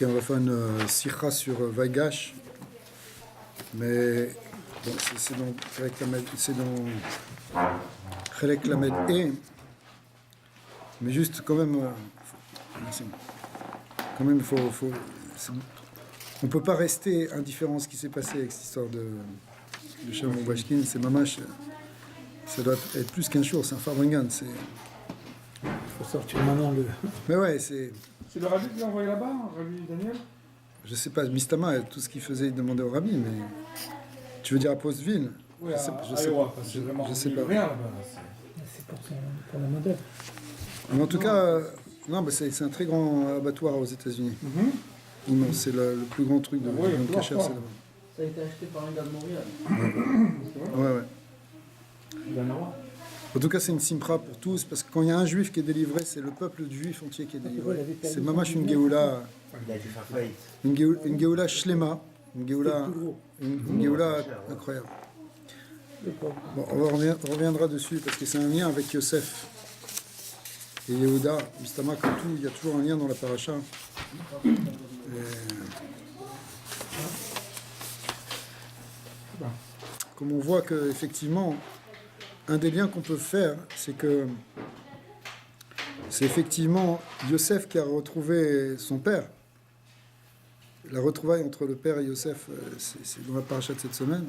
Ok, on va faire une sikha sur Vaigash, mais bon, c'est dans Chelek Lamed E, mais juste quand même, on peut pas rester indifférent à ce qui s'est passé avec cette histoire de Shimon Bashkin. C'est mamash, ça doit être plus qu'un jour, c'est un Farbringan. Il faut sortir maintenant le. Mais ouais, c'est. C'est le rabbi qui l'a envoyé là-bas, rabbi Daniel? Je sais pas, Mistama, tout ce qu'il faisait, il demandait au rabbi, mais. Tu veux dire à Postville? Oui, je sais pas. Rien là-bas. C'est pour le modèle. Mais en tout cas, non, bah c'est un très grand abattoir aux États-Unis. Immense, c'est le plus grand truc de cachère, c'est là-bas. Ça a été acheté par un gars de Montréal. Ouais. En tout cas, c'est une simpra pour tous, parce que quand il y a un juif qui est délivré, c'est le peuple juif entier qui est délivré. C'est mamash une geoula. Une geoula shlema. Une geoula incroyable. Bon, on reviendra dessus, parce que c'est un lien avec Yosef et Yehuda. Mistama, comme tout, il y a toujours un lien dans la paracha. Comme on voit qu'effectivement, un des liens qu'on peut faire, c'est effectivement Yosef qui a retrouvé son père. La retrouvaille entre le père et Yosef, c'est dans la paracha de cette semaine.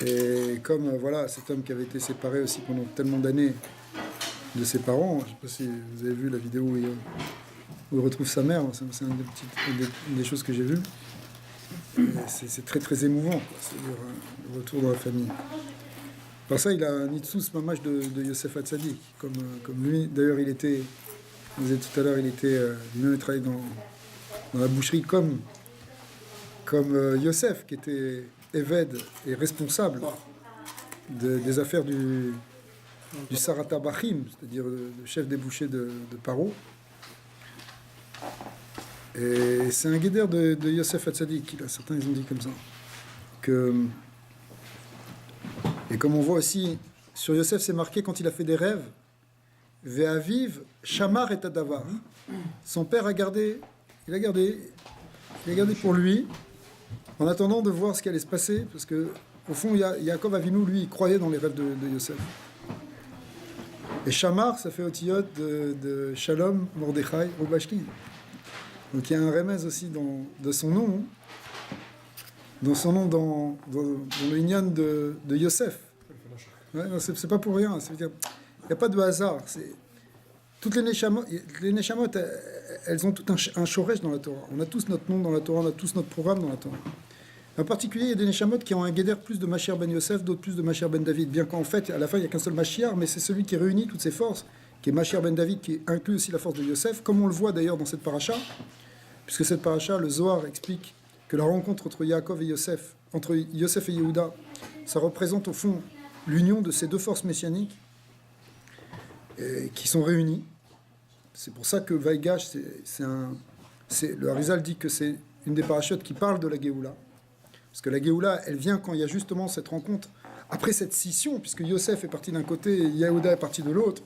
Et comme voilà, cet homme qui avait été séparé aussi pendant tellement d'années de ses parents, je ne sais pas si vous avez vu la vidéo où il retrouve sa mère, c'est une des choses que j'ai vues. C'est très très émouvant, quoi. C'est-à-dire le retour dans la famille. Par ça, il a un Nitsus mamash de Yosef Hatzadik, comme lui. D'ailleurs, on disait tout à l'heure, il travaillait dans la boucherie comme Yosef, qui était évêque et responsable des affaires du Sarata Bachim, c'est-à-dire le chef des bouchers de Paro. Et c'est un guédère de Yosef Hatzadik, certains ils ont dit comme ça. Et comme on voit aussi, sur Yosef, c'est marqué quand il a fait des rêves, Ve'aviv, Shamar et Tadavar. Son père a gardé pour lui, en attendant de voir ce qui allait se passer, parce que au fond, Yaakov Avinu, lui, il croyait dans les rêves de Yosef. Et Shamar, ça fait otiyot de Shalom, Mordechai, Obashkin. Donc il y a un remèze aussi de son nom, dans le Inyan de Yosef. Ouais, c'est pas pour rien. Il n'y a pas de hasard. Toutes les Neshamot, elles ont tout un shoresh dans la Torah. On a tous notre nom dans la Torah, on a tous notre programme dans la Torah. En particulier, il y a des Neshamot qui ont un guéder plus de Mashiach ben Yosef, d'autres plus de Mashiach ben David. Bien qu'en fait, à la fin, il n'y a qu'un seul Mashiach, mais c'est celui qui réunit toutes ses forces, qui est Mashiach ben David, qui inclut aussi la force de Yosef, comme on le voit d'ailleurs dans cette paracha, puisque cette paracha, le Zohar explique que la rencontre entre Yaakov et Yosef, entre Yosef et Yehuda, ça représente au fond l'union de ces deux forces messianiques qui sont réunies. C'est pour ça que Vaigash, le Harizal dit que c'est une des parachutes qui parle de la Géoula. Parce que la Géoula, elle vient quand il y a justement cette rencontre, après cette scission, puisque Yosef est parti d'un côté et Yehuda est parti de l'autre.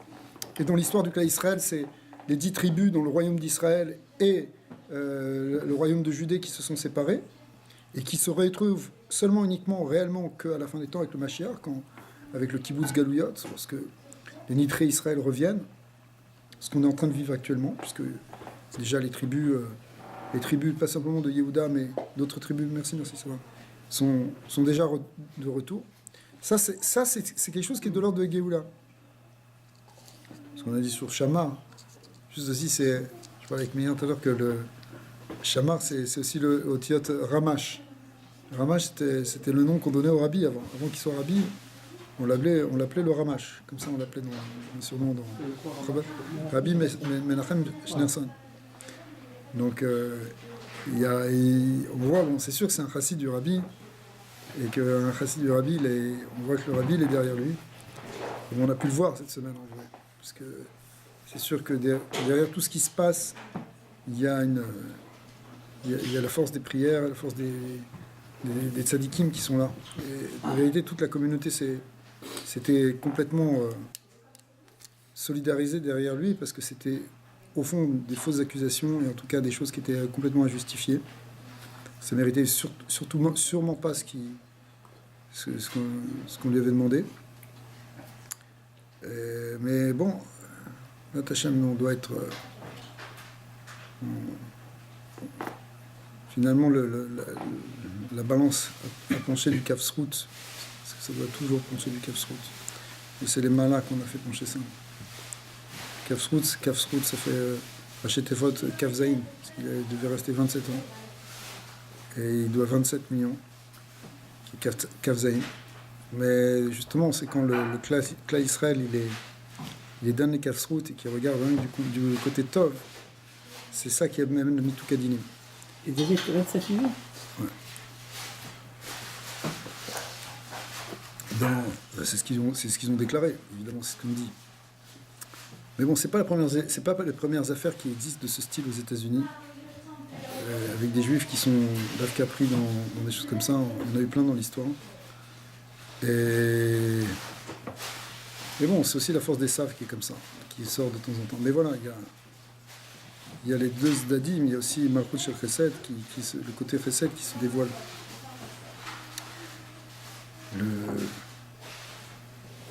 Et dans l'histoire du clan Israël, c'est les 10 tribus dans le royaume d'Israël et le royaume de Judée qui se sont séparés et qui se retrouvent seulement, uniquement, réellement qu'à la fin des temps avec le Mashiach, avec le Kibbutz Galouyot, lorsque les nitrés Israël reviennent, ce qu'on est en train de vivre actuellement, puisque déjà les tribus pas simplement de Yehuda, mais d'autres tribus, merci, ça va, sont déjà de retour. Ça, c'est quelque chose qui est de l'ordre de Géoula. Ce qu'on a dit sur Shamar, juste aussi, je parlais avec Meir tout à l'heure que le Shamar, c'est aussi le otiyot Ramash. Ramash, c'était le nom qu'on donnait au rabbi avant qu'il soit rabbi. On l'appelait le Ramash, comme ça on l'appelait dans le surnom dans Rabbi Menachem Schneerson. Donc on voit, c'est sûr que c'est un chassid du rabbi, et qu'un chassid du rabbi, on voit que le rabbi il est derrière lui. Et on a pu le voir cette semaine en vrai, parce que c'est sûr que derrière tout ce qui se passe, il y a la force des prières, la force des tzadikim qui sont là. Et en réalité, toute la communauté s'était complètement solidarisée derrière lui, parce que c'était au fond, des fausses accusations, et en tout cas des choses qui étaient complètement injustifiées. Ça méritait sûrement pas ce qu'on lui avait demandé. Mais bon, notre Hachem, on doit être... finalement, la balance a penché du Kafsrout, parce que ça doit toujours pencher du Kafsrout. Et c'est les malins qu'on a fait pencher ça. Kafsrout, ça fait Hachetefot Kafzaïn, parce qu'il devait rester 27 ans. Et il doit 27 millions, qui est Kafzaïn. Mais justement, c'est quand le Kla Israël, il est dans les Kafsrout et qu'il regarde vraiment du côté Tov, c'est ça qui amène le Mitou Kadinim. Il devait 27 millions. Ouais. C'est ce qu'ils ont déclaré, évidemment, c'est ce qu'on dit. Mais bon, c'est pas les premières affaires qui existent de ce style aux États-Unis, avec des Juifs qui sont d'Afka-pris dans des choses comme ça. On a eu plein dans l'histoire. Mais bon, c'est aussi la force des saves qui est comme ça, qui sort de temps en temps. Mais voilà, il y a les deux Zdadim, il y a aussi Malchut Shel Chesed, le côté Chesed qui se dévoile.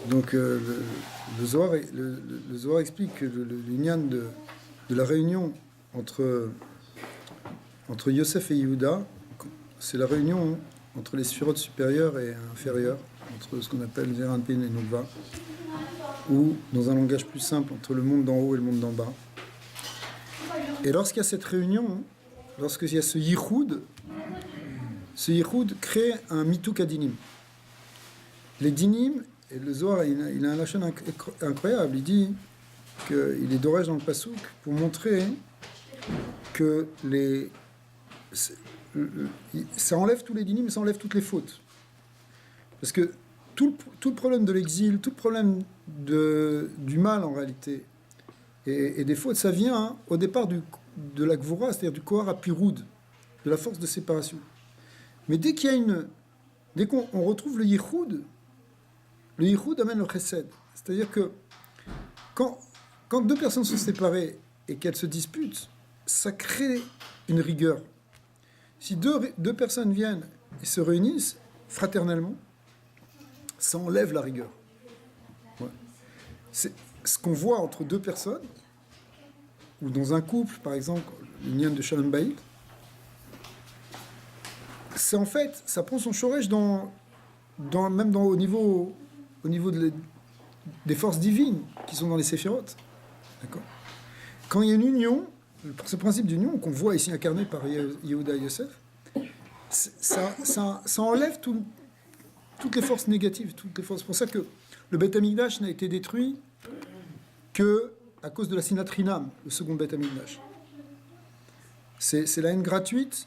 Donc le Zohar explique que l'union de la réunion entre Yosef et Yehuda, c'est la réunion entre les sphirotes supérieures et inférieures, entre ce qu'on appelle Zeir Anpin et Nukva, ou dans un langage plus simple, entre le monde d'en haut et le monde d'en bas. Et lorsqu'il y a cette réunion, lorsqu'il y a ce yichud crée un mituk adinim. Les dinim, et le Zohar, il a un lachon incroyable, il dit qu'il est d'orage dans le pasouk pour montrer que ça enlève tous les dinim, ça enlève toutes les fautes. Parce que tout le problème de l'exil, tout le problème du mal en réalité, et des fautes, ça vient au départ de la Gvura, c'est-à-dire du Kohar à Pirud, de la force de séparation. Mais dès qu'on retrouve le Yichud amène le Chesed. C'est-à-dire que quand deux personnes sont séparées et qu'elles se disputent, ça crée une rigueur. Si deux personnes viennent et se réunissent fraternellement, ça enlève la rigueur. Ouais. C'est ce qu'on voit entre deux personnes, ou dans un couple, par exemple, l'union de Shalom Bayit, c'est en fait, ça prend son shoresh même au niveau des forces divines qui sont dans les séphirotes. D'accord ? Quand il y a une union, ce principe d'union qu'on voit ici incarné par Yehuda et Yosef, ça enlève toutes les forces négatives, toutes les forces. C'est pour ça que le Beth Amikdash n'a été détruit que à cause de la Sinat Rinam, le second Beth Amikdash. C'est la haine gratuite,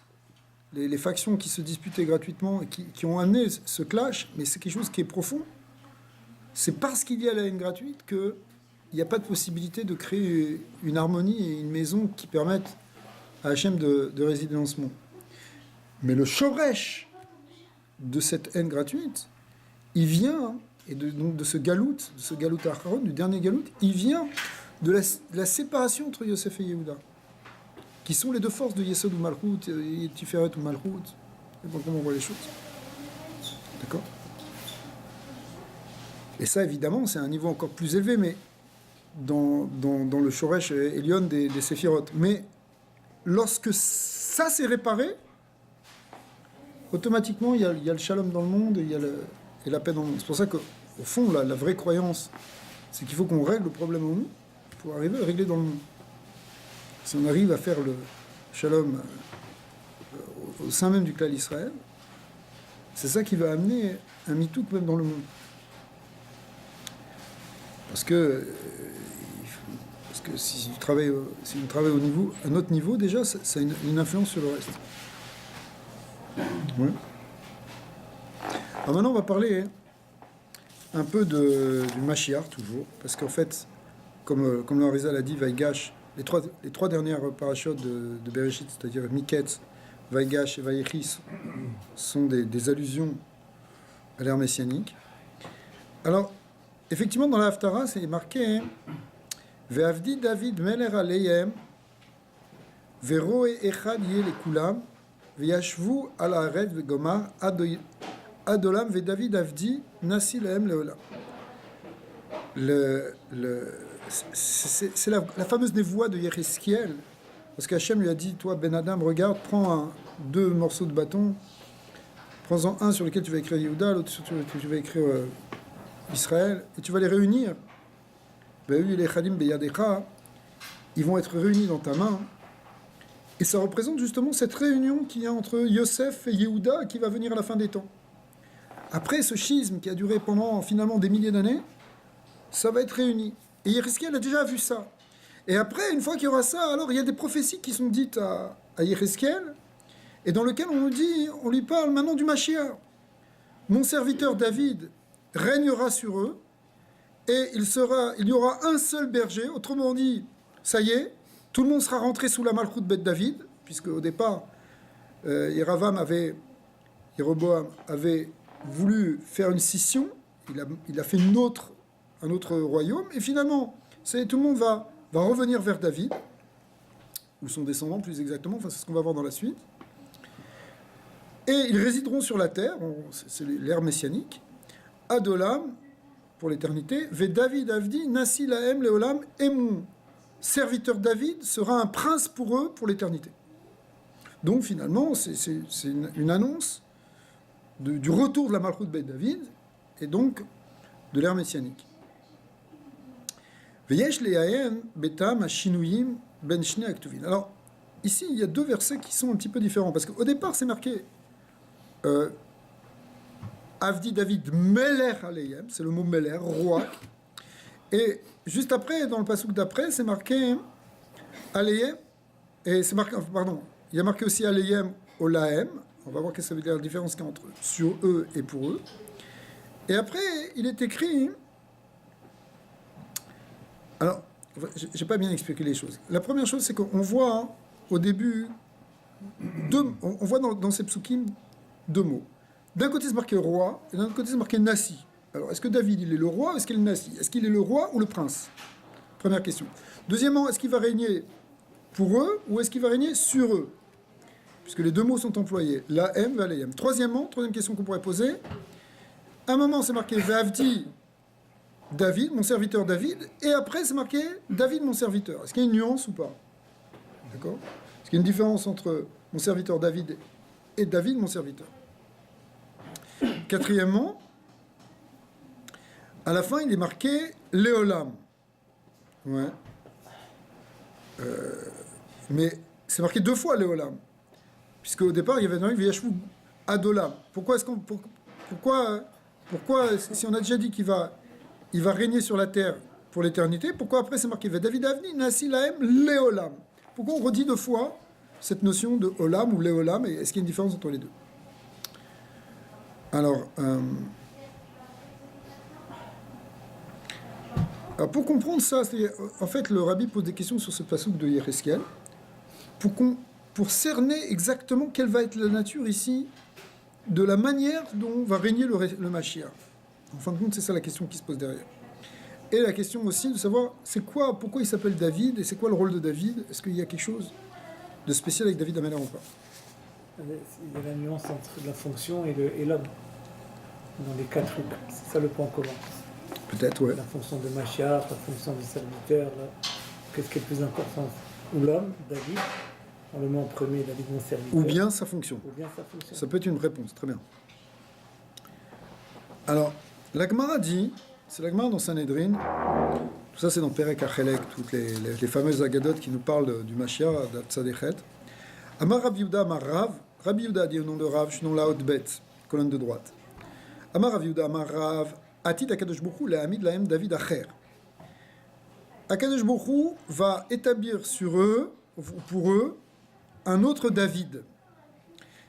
les factions qui se disputaient gratuitement et qui ont amené ce clash, mais c'est quelque chose qui est profond. C'est parce qu'il y a la haine gratuite qu'il n'y a pas de possibilité de créer une harmonie et une maison qui permettent à Hachem de résider dans ce monde. Mais le shoresh de cette haine gratuite, il vient, et donc de ce galout Acharon, du dernier galout, il vient de la séparation entre Yosef et Yehuda, qui sont les deux forces de Yesod ou Malchut, et Tiferet ou Malchut. C'est pas comment on voit les choses. D'accord ? Et ça, évidemment, c'est un niveau encore plus élevé, mais dans le Shoresh Elion des Séphirotes. Mais lorsque ça s'est réparé, automatiquement, il y a le shalom dans le monde et la paix dans le monde. C'est pour ça qu'au fond, la vraie croyance, c'est qu'il faut qu'on règle le problème en nous pour arriver à le régler dans le monde. Si on arrive à faire le shalom au sein même du clan d'Israël, c'est ça qui va amener un mitouk même dans le monde. Parce que si on travaille à notre niveau, déjà, ça a une influence sur le reste. Ouais. Alors maintenant, on va parler un peu du Mashiach, toujours, parce qu'en fait, comme le Harizal a dit, Vaigash, les trois dernières parachutes de Bereshit, c'est-à-dire Miket, Vaigash et Vayechi, sont des allusions à l'ère messianique. Alors, effectivement, dans la Haftara, c'est marqué Ve'avdi David meler aleihem, ve'roe echad yeh lekulam, ve'yashvu al haaretz ve'gomar adolam ve'David avdi nasi lahem leolam. C'est la fameuse névoie de Yéhézkiel, parce qu'Hachem lui a dit, toi Ben Adam, regarde, prends deux morceaux de bâton, prends-en un sur lequel tu vas écrire Yehuda, l'autre sur lequel tu vas écrire Israël, et tu vas les réunir. Ils vont être réunis dans ta main, et ça représente justement cette réunion qu'il y a entre Yosef et Yehuda qui va venir à la fin des temps. Après ce schisme qui a duré pendant finalement des milliers d'années, ça va être réuni. Et Yéhézkiel a déjà vu ça. Et après, une fois qu'il y aura ça, alors il y a des prophéties qui sont dites à Yéhézkiel, et dans lesquelles on lui parle maintenant du Mashiach. Mon serviteur David régnera sur eux, et il y aura un seul berger, autrement dit, ça y est, tout le monde sera rentré sous la Malchut Bet David, puisque au départ, Jéroboam avait voulu faire une scission, il a fait un autre royaume, et finalement, tout le monde va revenir vers David, ou son descendant plus exactement, enfin c'est ce qu'on va voir dans la suite, et ils résideront sur la terre, c'est l'ère messianique, Adolam, pour l'éternité, Ve David Avdi, Nasi Lahem Leolam, et mon serviteur David sera un prince pour eux pour l'éternité. Donc finalement, c'est une annonce du retour de la Malchut Beit David, et donc de l'ère messianique. Veyesh le'ayen betam hashinuyim ben shnei haktuvim. Alors, ici, il y a deux versets qui sont un petit peu différents, parce qu'au départ, c'est marqué Avdi David Meler Aleyhem, c'est le mot Meler, roi. Et juste après, dans le passouk d'après, c'est marqué Aleyhem, et c'est marqué, pardon, il y a marqué aussi Aleyhem Olahem. On va voir qu'est-ce que ça veut dire la différence qu'il y a entre sur eux et pour eux. Et après, il est écrit. Alors, j'ai pas bien expliqué les choses. La première chose, c'est qu'on voit au début, on voit dans ces psukim deux mots. D'un côté, c'est marqué roi, et d'un autre côté, c'est marqué Nassi. Alors, est-ce que David, il est le roi ou est-ce qu'il est Nassi? Est-ce qu'il est le roi ou le prince? Première question. Deuxièmement, est-ce qu'il va régner pour eux ou est-ce qu'il va régner sur eux? Puisque les deux mots sont employés. La M, Valéyam. Troisième question qu'on pourrait poser. À un moment, c'est marqué Vavdi David, mon serviteur David, et après, c'est marqué David, mon serviteur. Est-ce qu'il y a une nuance ou pas? D'accord? Est-ce qu'il y a une différence entre mon serviteur David et David, mon serviteur? Quatrièmement, à la fin, il est marqué Léolam. Ouais. Mais c'est marqué deux fois Léolam. Puisque au départ, il y avait un Viyashvu Adolam. Pourquoi, si on a déjà dit qu'il va régner sur la terre pour l'éternité, pourquoi après c'est marqué David Avni, Nasi Lahem, Léolam? Pourquoi on redit deux fois cette notion de Olam ou Léolam, et est-ce qu'il y a une différence entre les deux? Alors, pour comprendre ça, en fait, le rabbi pose des questions sur ce passouk de Yéhézkiel pour cerner exactement quelle va être la nature ici de la manière dont va régner le Mashiach. En fin de compte, c'est ça la question qui se pose derrière. Et la question aussi de savoir pourquoi il s'appelle David et c'est quoi le rôle de David. Est-ce qu'il y a quelque chose de spécial avec David Améler ou pas? Il y a la nuance entre la fonction et l'homme dans les quatre trucs. C'est ça le point commun. Peut-être, ouais. La fonction de Mashiach, la fonction du serviteur, qu'est-ce qui est le plus important? Ou l'homme, David, on le met en premier, David mon serviteur. Ou bien sa fonction. Ça peut être une réponse, très bien. Alors, la Gemara dit, c'est la Gemara dans Sanhedrin, tout ça c'est dans Perek Achelek, toutes les fameuses agadotes qui nous parlent du Mashiach, d'Atzadechet. Amar Rav Yehuda, Amar Rav, Rabbi Yehuda dit au nom de Rav, je suis dans la haute bête, colonne de droite. Amar Rav Yehuda, Amar Rav, Atit Akadosh Baruch Hu Lehamid Lahem David Acher. Akadosh Baruch Hu va établir pour eux, un autre David.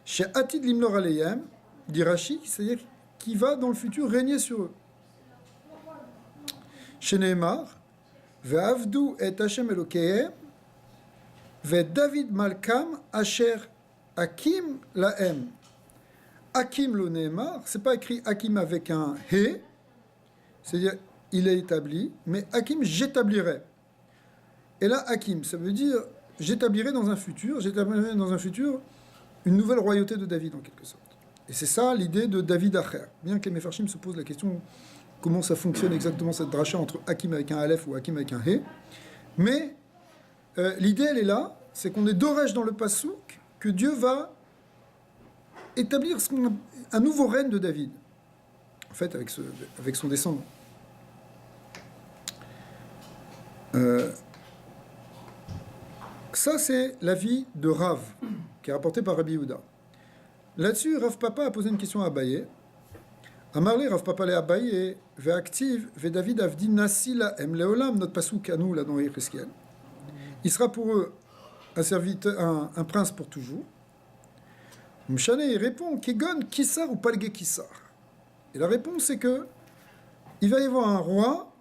Chez Atid Limlor Aleyhem, dit Rashi, c'est-à-dire qui va dans le futur régner sur eux. Chez Nehemar, Ve'avdu et Hashem Elokehem, Ve'David Malkam Asher Hakim Lahem. Hakim le Nehemar, c'est pas écrit Hakim avec un He, c'est-à-dire il est établi, mais Hakim j'établirai. Et là, Hakim, ça veut dire j'établirai dans un futur une nouvelle royauté de David en quelque sorte. Et c'est ça l'idée de David Acher. Bien que les Mefarshim se posent la question comment ça fonctionne exactement cette dracha entre Hakim avec un Aleph ou Hakim avec un He. Mais l'idée, elle est là, c'est qu'on est d'Oresh dans le Passouk, que Dieu va établir un nouveau règne de David. En fait, avec son descendant. Ça, c'est l'avis de Rav, qui est rapporté par Rabbi Yehuda. Là-dessus, Rav Papa a posé une question à Abaye. Amarli Rav Papa le Abaye, ve'active, ve'David avdi nasi la'em le'olam, notre passouk à nous, là dans Yecheskel. Il sera pour eux un serviteur, un prince pour toujours. Mshane, il répond, Kegon, Kissar ou Palge Kissar. Et la réponse, c'est que il va y avoir un roi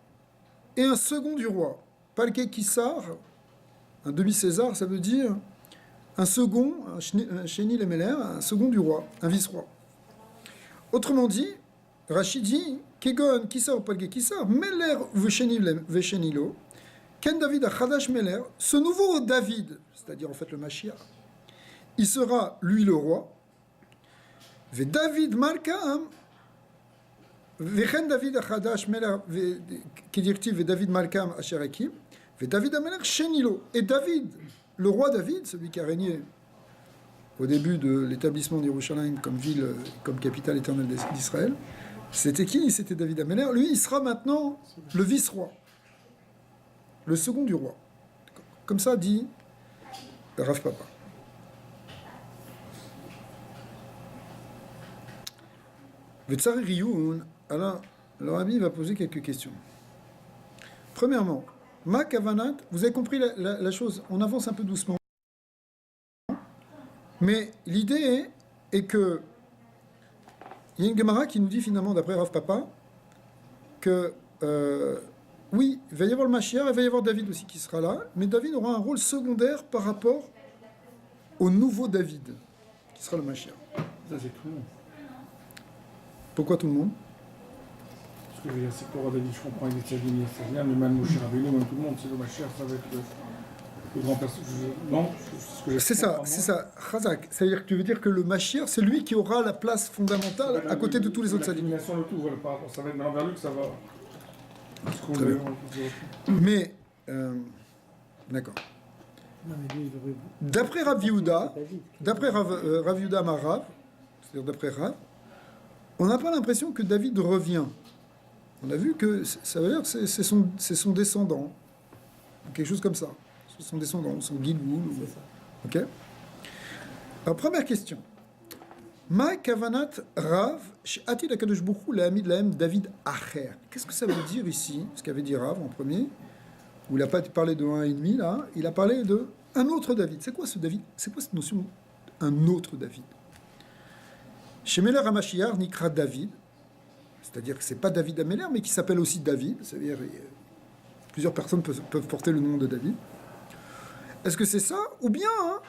et un second du roi. Palge Kissar, un demi-César, ça veut dire un second, un Chéni Lemeler, un second du roi, un vice-roi. Autrement dit, Rachid dit, Kegon, Kissar ou Palge Kissar, Meler Veshenilo, Ken David Achadash Meler, ce nouveau David, c'est-à-dire en fait le Mashiach, il sera lui le roi. Ve David Malkam, Vechen David Achadash Meler, qui dit Ve David Malkam Asherakim, Ve David Ameler Shenilo. Et David, le roi David, celui qui a régné au début de l'établissement d'Yerushalayim comme ville, comme capitale éternelle d'Israël, c'était qui? C'était David Ameler. Lui, il sera maintenant le vice-roi, le second du roi. Comme ça dit Rav Papa. Vetsari Riyun, alors le Rabbi va poser quelques questions. Premièrement, Ma Kavanat, vous avez compris la chose, on avance un peu doucement. Mais l'idée est que il y a une Gemara qui nous dit finalement, d'après Rav Papa, que oui, il va y avoir le Mashiach, il va y avoir David aussi qui sera là, mais David aura un rôle secondaire par rapport au nouveau David, qui sera le Mashiach. Ça, c'est tout le monde. Pourquoi tout le monde? Parce que je veux dire, c'est pour David, je comprends, il est Tchadini, c'est rien, mais même Moshe Rabbeinu, même tout le monde, c'est le Mashiach, ça va être le grand personnage. Non, c'est ce que j'ai C'est ça, c'est ça. Chazak, c'est-à-dire que tu veux dire que le Mashiach, c'est lui qui aura la place fondamentale à côté de tous les autres sadikim. Le tout, voilà, par rapport, ça va être maintenant vers lui que ça va. Très bien. Mais, d'accord. Non, mais lui, il aurait- D'après Rav Yehuda, David, qui- d'après Rav Yehuda Marav, c'est-à-dire d'après Rav, on n'a pas l'impression que David revient. On a vu que ça veut dire que c'est son descendant, quelque chose comme ça. C'est son descendant, son Gilgoul. C'est ça. Ok. Alors, première question. Ma kavanat Rav, she'atil hakadosh baruch hu la'amid lahem David acher. Qu'est-ce que ça veut dire ici? Ce qu'avait dit Rav en premier, où il n'a pas parlé de un et demi là, il a parlé de un autre David. C'est quoi ce David? C'est quoi cette notion un autre David? Chez Meler HaMashiach, Nikra David, c'est-à-dire que c'est pas David Ameler, mais qui s'appelle aussi David, c'est-à-dire plusieurs personnes peuvent porter le nom de David. Est-ce que c'est ça? Ou bien, hein,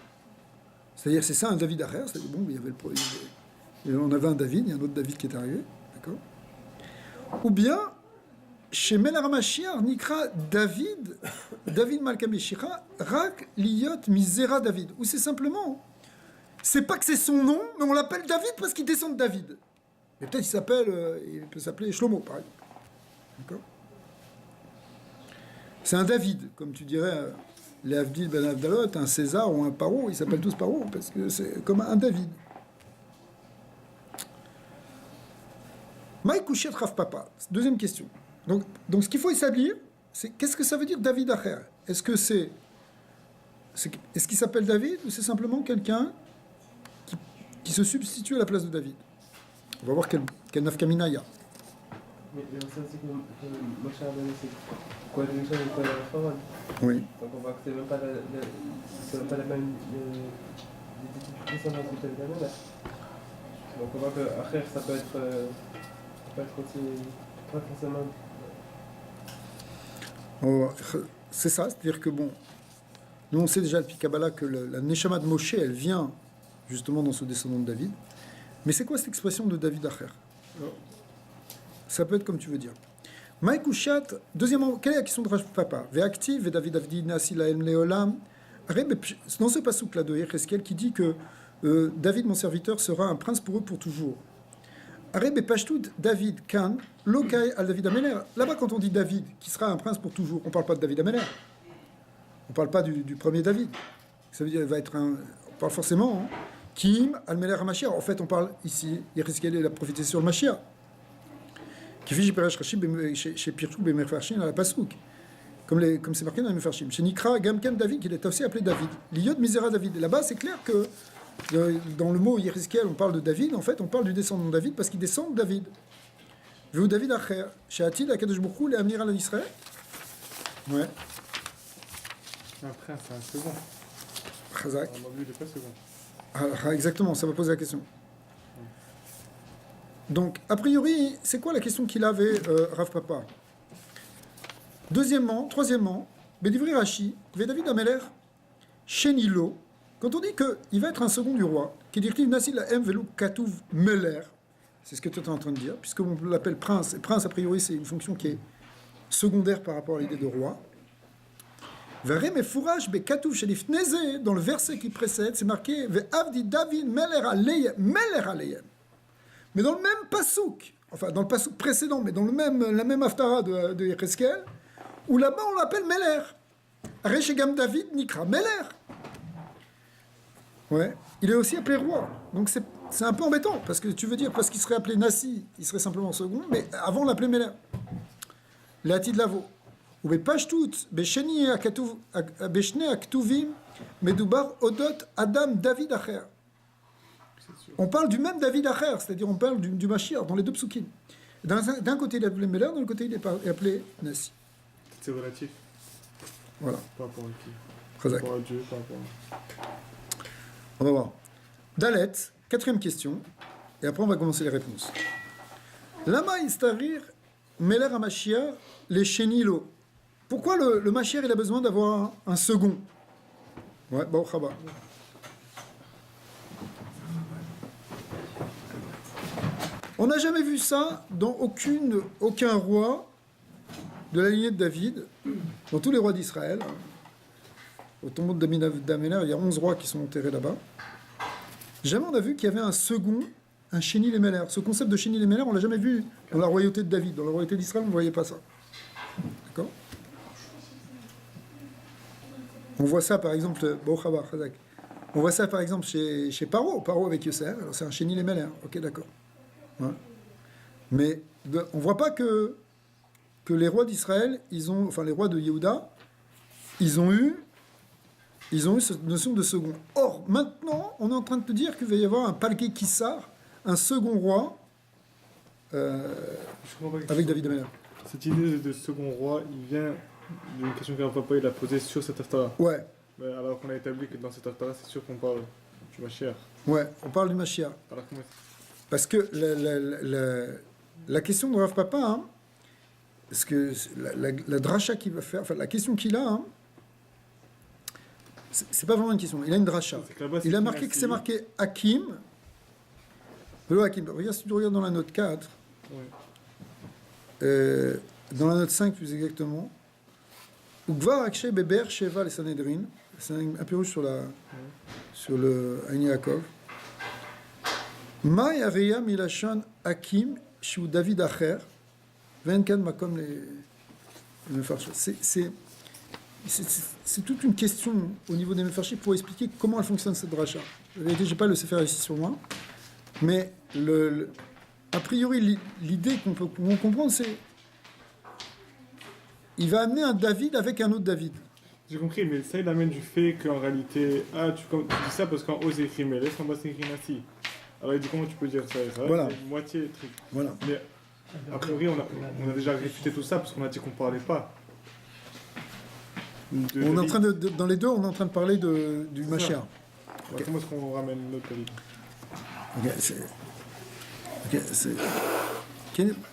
c'est-à-dire c'est ça un David Acher, c'est-à-dire bon, il y avait on avait un David, il y a un autre David qui est arrivé, d'accord? Ou bien, chez Meler HaMashiach, Nikra David, David Malka Meshicha, Rak Liyot Misera David, ou c'est simplement... C'est pas que c'est son nom, mais on l'appelle David parce qu'il descend de David. Mais peut-être il peut s'appeler Shlomo, par exemple. D'accord? C'est un David, comme tu dirais, les Avdil Ben Avdalot, un César ou un Paro, ils s'appellent tous Paro, parce que c'est comme un David. Maï Kouchet Rav Papa, deuxième question. Donc ce qu'il faut établir, c'est qu'est-ce que ça veut dire David Acher? Est-ce qu'il s'appelle David ou c'est simplement quelqu'un qui se substitue à la place de David? On va voir quel nafkamina il y a. Mais ça, c'est que Moshe Rabbeinu, c'est quoi une chose et quoi la parole. Oui. Donc on voit que c'est même pas la même descendance de David Ameler. Donc on voit que Acher, ça peut être aussi pas forcément. Oh, c'est ça, c'est-à-dire que bon, nous on sait déjà depuis Kabbalah que la Neshama de Moshe, elle vient justement dans ce descendant de David. Mais c'est quoi cette expression de David Acher? Alors, ça peut être comme tu veux dire. Mike Ushat, deuxièmement, quelle est la question de Rav Papa? Ve'aktiv, David Avdi Nasi Laem Leolam. Dans ce passouk-là de Yecheskel qui dit que David, mon serviteur, sera un prince pour eux pour toujours. Arebe Pashtud David Khan, Lokai al David Ameler. Là-bas, quand on dit David, qui sera un prince pour toujours, on ne parle pas de David Ameler. On ne parle pas du premier David. Ça veut dire qu'il va être un. On parle forcément. Hein, Kim al-Meler HaMashiach. En fait, on parle ici, Yecheskel a prophétisé sur le Mashiach. Qui fait chez Pirchou Bemefarshin à la Passouk. Comme c'est marqué dans les Mefarshim. Chez Nikra Gamken David, qu'il est aussi appelé David. L'Iyod Misera David. Et là-bas, c'est clair que dans le mot Yecheskel, on parle de David. En fait, on parle du descendant de David parce qu'il descend de David. Veu David Acher. Chez Atid, Akadosh Baruch Hu, les Amir al Israël. Ouais. Un prince, c'est un second. Chazak. Alors, lui, il n'est pas second. Ah, exactement, ça va poser la question. Donc, a priori, c'est quoi la question qu'il avait, Rav Papa? Troisièmement, Bedivri Rashi, David Ameler, Shenilo, quand on dit qu'il va être un second du roi, qui dit Nasil la M Velu Katouv Meler, c'est ce que tu es en train de dire, puisqu'on l'appelle prince, et prince, a priori, c'est une fonction qui est secondaire par rapport à l'idée de roi. Verem et Fourage be Katouv Shelif Neze, dans le verset qui précède, c'est marqué Ve Avdi David Meler Aleyem. Mais dans le même pasouk, enfin dans le pasouk précédent, mais dans la même haftara de Yecheskel, où là-bas on l'appelle Meler. Reshegam David Nikra Meler. Ouais, il est aussi appelé roi. Donc c'est un peu embêtant, parce que tu veux dire, parce qu'il serait appelé Nassi, il serait simplement second, mais avant on l'appelait Meler. L'Atid Lavo. Ou Bepashtout, Besheni Beshne Aktuvim, Medubar Odot Adam David Acher. On parle du même David Acher, c'est-à-dire on parle du Mashiach dans les deux psukim. D'un côté il est appelé Meler, de l'autre côté il est appelé Nassi. C'est relatif. Voilà. Par rapport à qui? Chazak. Par rapport à Dieu, par rapport à... On va voir. Dalet, quatrième question, et après on va commencer les réponses. Lama istarir Meler HaMashiach les Shenilo. Pourquoi le Mashiach il a besoin d'avoir un second? Ouais, bon, Chaba. On n'a jamais vu ça dans aucun roi de la lignée de David, dans tous les rois d'Israël. Au tombeau de d'Améler, il y a 11 rois qui sont enterrés là-bas. Jamais on a vu qu'il y avait un second, un Chéni les Meller. Ce concept de Chéni les Meller, on l'a jamais vu dans la royauté de David. Dans la royauté d'Israël, on ne voyait pas ça. D'accord? On voit ça par exemple, on voit ça par exemple chez Paro avec Yosser, alors c'est un Chéni les Meller. Ok, d'accord. Ouais. Mais on ne voit pas que les rois d'Israël, enfin les rois de Yehuda, ils ont eu cette notion de second. Or, maintenant, on est en train de te dire qu'il va y avoir un Palké Kissar, un second roi, avec David Ameler. Cette idée de second roi, il vient d'une question qu'un papa il a posée sur cette haftara. Ouais. Mais alors qu'on a établi que dans cette haftara, c'est sûr qu'on parle du Mashiach. Ouais, on parle du Mashiach. Alors comment Parce que la question de Rav Papa, hein, parce que la dracha qu'il va faire, enfin la question qu'il a, hein, c'est pas vraiment une question, il a une dracha. Il a marqué que c'est marqué Hakim. Hakim. Regarde, si tu regardes dans la note 4, ouais. Dans la note 5 plus exactement, Ugvar Akshe Beber Sheva les Sanhedrin, c'est un peu rouge sur le Aïn Yaakov. Ma Yareya Milachon Hakim Shu David Acher, 24 Makom les Mefarshim. C'est toute une question au niveau des Mefarshim pour expliquer comment elle fonctionne cette dracha. En vérité, je n'ai pas le Sefer ici sur moi, mais a priori, l'idée qu'on peut comprendre, c'est il va amener un David avec un autre David. J'ai compris, mais ça, il amène du fait qu'en réalité, tu dis ça parce qu'en haut c'est écrit Melech, en bas c'est écrit Nassi. Alors il dit comment tu peux dire ça? Voilà. C'est moitié truc. Voilà. Mais a priori, on a déjà réfuté tout ça parce qu'on a dit qu'on parlait pas. On est en train dans les deux, on est en train de parler du Mashiach. Okay. Comment est-ce qu'on ramène notre David?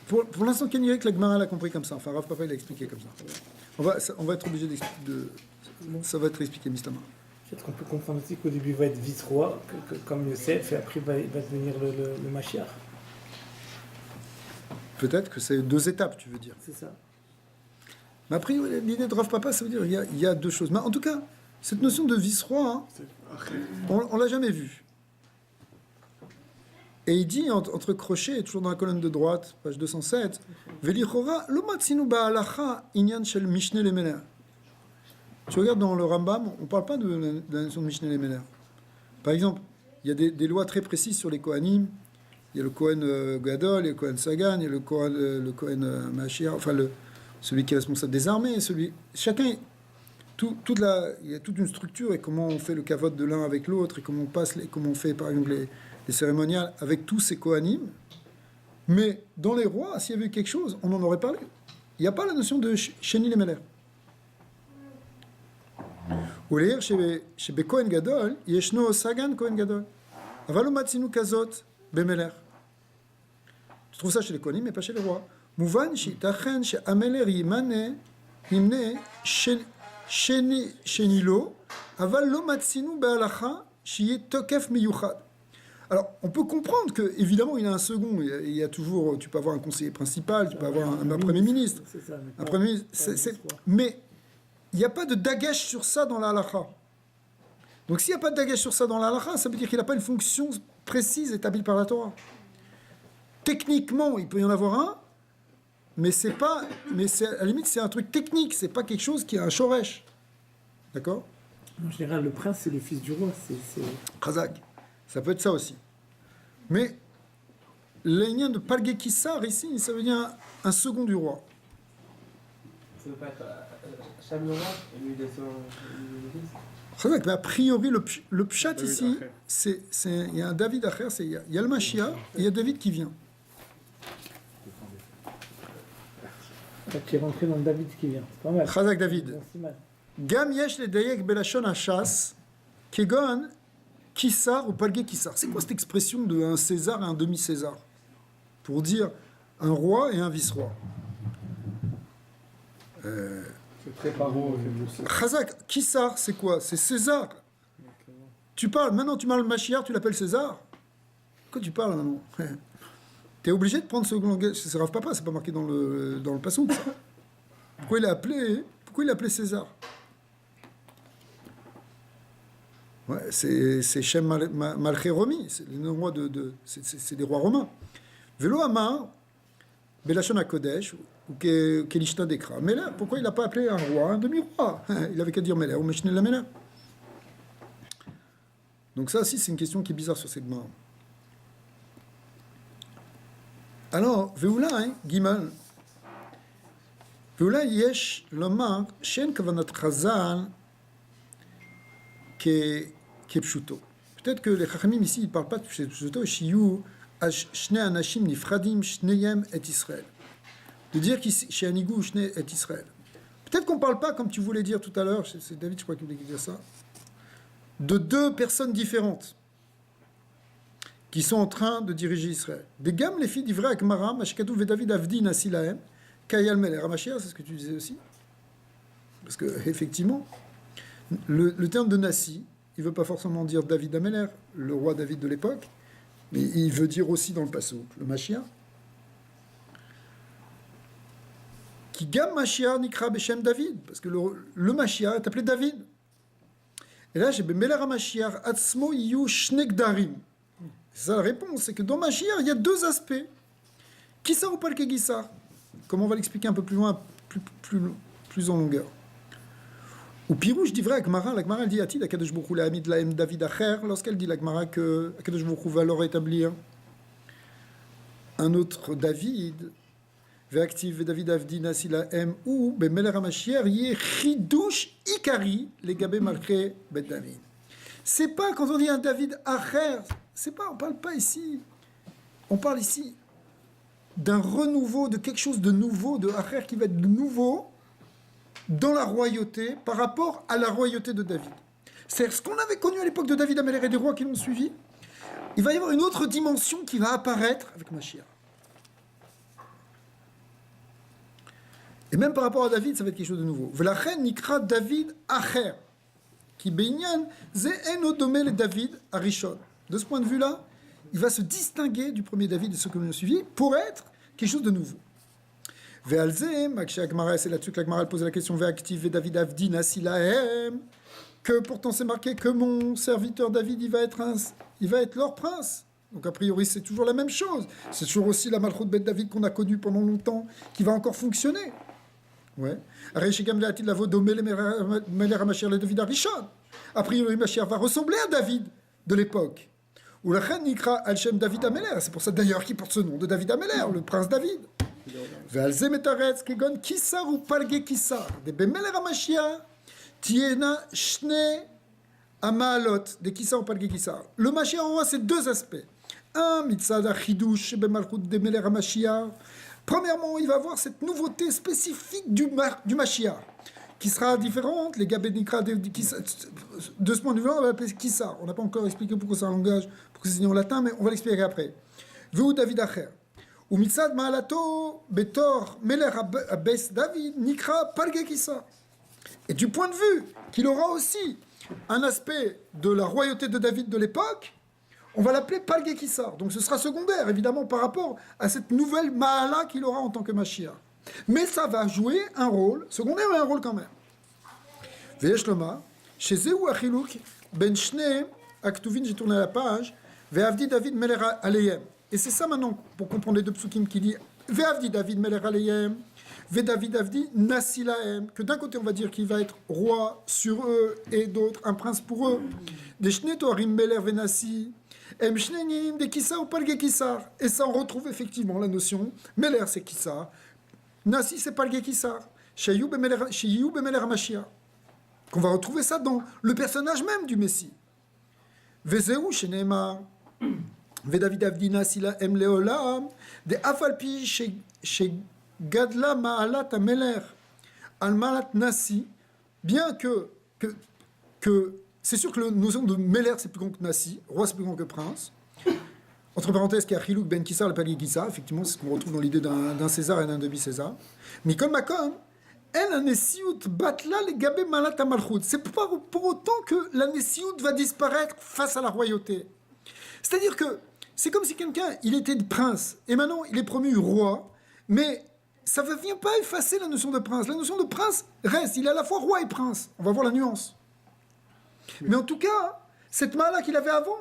Pour l'instant, Ken dirait que la Gemara l'a compris comme ça. Enfin, Rav Papa l'a expliqué comme ça. On va être obligé ça va être expliqué, Mistama. Peut-être qu'on peut comprendre aussi qu'au début il va être vice-roi, comme Yosef, et après il va devenir le Mashiach. Peut-être que c'est 2 étapes, tu veux dire. C'est ça. Mais après, l'idée de Rav Papa, ça veut dire il y a 2 choses. Mais en tout cas, cette notion de vice-roi, hein, C'est Acher. on l'a jamais vue. Et il dit, entre crochets, toujours dans la colonne de droite, page 207, Velichora, lo matzinu ba'alacha inyan shel Mishneh Lemeler. Tu regardes dans le Rambam, on ne parle pas de la notion de Mishneh Lemeler. Par exemple, il y a des lois très précises sur les Kohanim. Il y a le Kohen Gadol, il y a le Kohen Sagan, il y a le Kohen Mashiach, enfin celui qui est responsable des armées. Chacun, il y a toute une structure et comment on fait le kavod de l'un avec l'autre et comment on fait par exemple les cérémoniales avec tous ces Kohanim. Mais dans les rois, s'il y avait eu quelque chose, on en aurait parlé. Il n'y a pas la notion de Sheni Lemeler. Ou lire chez Kohen Gadol, Yeshno Sagan Kohen Gadol. Avalo Matzinu Kazot Bemeler. Tu trouves ça chez les Kohanim, mais pas chez les rois. Mouvan Shitachen chez Ameler Yimane Yimne Shenilo Aval Lo Matzinu Bealacha Shiye Tokef Miyuchad. Alors, on peut comprendre que, évidemment, il y a un second. Il y a toujours, tu peux avoir un conseiller principal, tu peux avoir un premier ministre. C'est ça, Un premier ministre. Mais il n'y a pas de dagash sur ça dans la halakha. Donc, s'il n'y a pas de dagash sur ça dans la halakha, ça veut dire qu'il n'a pas une fonction précise établie par la Torah. Techniquement, il peut y en avoir un, mais à la limite, c'est un truc technique, c'est pas quelque chose qui a un shoresh. D'accord? En général, le prince, c'est le fils du roi. Khazak. Ça peut être ça aussi. Mais l'union de Palgé Kissar, ici, ça veut dire un second du roi. Ça ne veut pas être Cham le roi et lui descend le fils. Khazak, mais a priori, le pshat David ici, Acher. il y a un David Acher, il y a le Mashiach et il y a David qui vient. Tu es rentré dans le David qui vient. C'est pas mal. Khazak David. Bon, c'est mal. Gam yesh le dayek belashon hashas, kegon Kissar ou Palgé Kissar. C'est quoi cette expression de un César et un demi-César? Pour dire un roi et un vice-roi. C'est très paro. Khazak, Kissar, c'est quoi? C'est César. Maintenant tu parles le Mashiach, tu l'appelles César? Quoi tu parles maintenant? T'es obligé de prendre ce langage. C'est Rav Papa, c'est pas marqué dans le passouk. Pourquoi il l'a appelé César? Ouais, c'est Shem Malché Romi, c'est les rois c'est des rois romains. Velo Amar, Belashon HaKodesh, ou Kelishta Dekra. Mais là, pourquoi il n'a pas appelé un roi, un demi-roi? Il avait qu'à dire Meler, ou Meshne la Meler. Donc ça aussi, c'est une question qui est bizarre sur cette main. Alors, Veoula, Gimal, Veoula Yesh Lomar, Shen Kavanat Chazal, Kepshuto. Peut-être que les Chachamim ici, ils ne parlent pas de Kepshuto, Shiyu, Shne Anashim Nifradim, Shneyem et Israël. De dire chez Anigou, Shne et Israël. Peut-être qu'on ne parle pas, comme tu voulais dire tout à l'heure, c'est David, je crois qu'il voulait dire ça, de 2 personnes différentes qui sont en train de diriger Israël. Des gammes, les filles d'Ivra avec Maram, Ashkadou Vedavid Avdi Nasilaem, Kayal Meler. Ramachia, c'est ce que tu disais aussi. Parce que, effectivement, le terme de Nassi, il ne veut pas forcément dire David Ameler, le roi David de l'époque, mais il veut dire aussi dans le Passouk, le Mashiach. Qui gam Mashiach nikra beshem David, parce que le Mashiach est appelé David. Et là, j'ai Meler HaMashiach atzmo iyu shnegdarim. C'est ça la réponse, c'est que dans Mashiach, il y a 2 aspects. Kissar ou Palké Kissar. Comme on va l'expliquer un peu plus loin, plus en longueur. Ou Pirouche dit vrai, la Gemara dit Ati, la Kadosh Baruch Hu Amid Laem David Acher, lorsqu'elle dit la Gemara que Kadosh Baruch Hu va leur établir un autre David, Ve'aktiv David Avdi Nasi Laem, ou Bemeler HaMashiach, Yeh Chidush Ikari, les Gabé Malché Bet David. C'est pas quand on dit un David Acher, on parle pas ici, on parle ici d'un renouveau, de quelque chose de nouveau, de Acher qui va être de nouveau dans la royauté par rapport à la royauté de David. C'est-à-dire ce qu'on avait connu à l'époque de David Améler et des rois qui l'ont suivi, il va y avoir une autre dimension qui va apparaître avec Mashiach. Et même par rapport à David, ça va être quelque chose de nouveau. V'lachen nikra David Acher, qui beinyan ze eno domé le David Arishon. De ce point de vue-là, il va se distinguer du premier David et ceux que l'on a suivis pour être quelque chose de nouveau. Ve'alze, Makshi Agmara, c'est là-dessus que l'Agmara pose la question, Ve'active David Avdi Nasi Lahem, que pourtant c'est marqué que mon serviteur David, il va être leur prince. Donc a priori, c'est toujours la même chose. C'est toujours aussi la Malchut Bet David qu'on a connue pendant longtemps, qui va encore fonctionner. Ouais. A priori, Mashiach va ressembler à David de l'époque. Ou la reine Nikra Al-Shem David Ameler. C'est pour ça d'ailleurs qu'il porte ce nom de David Ameler, le prince David. Ve'alze metaretz kegon kisar ou palge kisar. De Bemeler HaMashiach tiena shne amalot. De kisar ou palge kisar. Le Mashiach aura ces deux aspects. Un, mitzad achidush bemalchut de Meler HaMashiach. Premièrement, il va avoir cette nouveauté spécifique du Mashiach, qui sera différente. Les Gabénikra de ce point de vue, on va l'appeler Kissa. On n'a pas encore expliqué pourquoi c'est un langage, pourquoi c'est signé en latin, mais on va l'expliquer après. Veu David Acher. Ou mitzad ma'alato betor meler abes David nikra palge Kissa. Et du point de vue qu'il aura aussi un aspect de la royauté de David de l'époque, on va l'appeler Palge Kissar. Donc ce sera secondaire, évidemment, par rapport à cette nouvelle Mahala qu'il aura en tant que Mashiach. Mais ça va jouer un rôle, secondaire, mais un rôle quand même. Ve'yesh lomar, chez Zéou Achiluk, ben Shne, Aktuvin, j'ai tourné la page, Ve'avdi David Meler Aleyem. Et c'est ça maintenant, pour comprendre les deux psukim qui dit Ve'avdi David Meler Aleyem, Ve'david Avdi Nasilaem, que d'un côté on va dire qu'il va être roi sur eux, et d'autre un prince pour eux. Des Shne Toarim Meler Venasi, Em Shnenim, des Kissar ou Palge Kissar. Et ça on retrouve effectivement la notion, Meler c'est Kissar, Nasi c'est Palge Kissar, Sheyou Bemeler HaMashiach. Qu'on va retrouver ça dans le personnage même du Messie. Vezeu Sheneemar, Vedavid Avdina Sila Em Leolam, de Afalpi chez Gadla Ma'alat Ameler, Al Ma'alat Nasi, bien que c'est sûr que la notion de Meler c'est plus grand que Nasi, roi c'est plus grand que prince. Entre parenthèses, qu'il y a Chilouk Ben Kissar, le palier Kissar, effectivement, c'est ce qu'on retrouve dans l'idée d'un César et d'un demi-César. Mais comme Makom, c'est pas pour autant que la Nessiout va disparaître face à la royauté. C'est-à-dire que c'est comme si quelqu'un, il était prince, et maintenant il est promu roi, mais ça ne vient pas effacer la notion de prince. La notion de prince reste, il est à la fois roi et prince. On va voir la nuance. Oui. Mais en tout cas, cette main-là qu'il avait avant,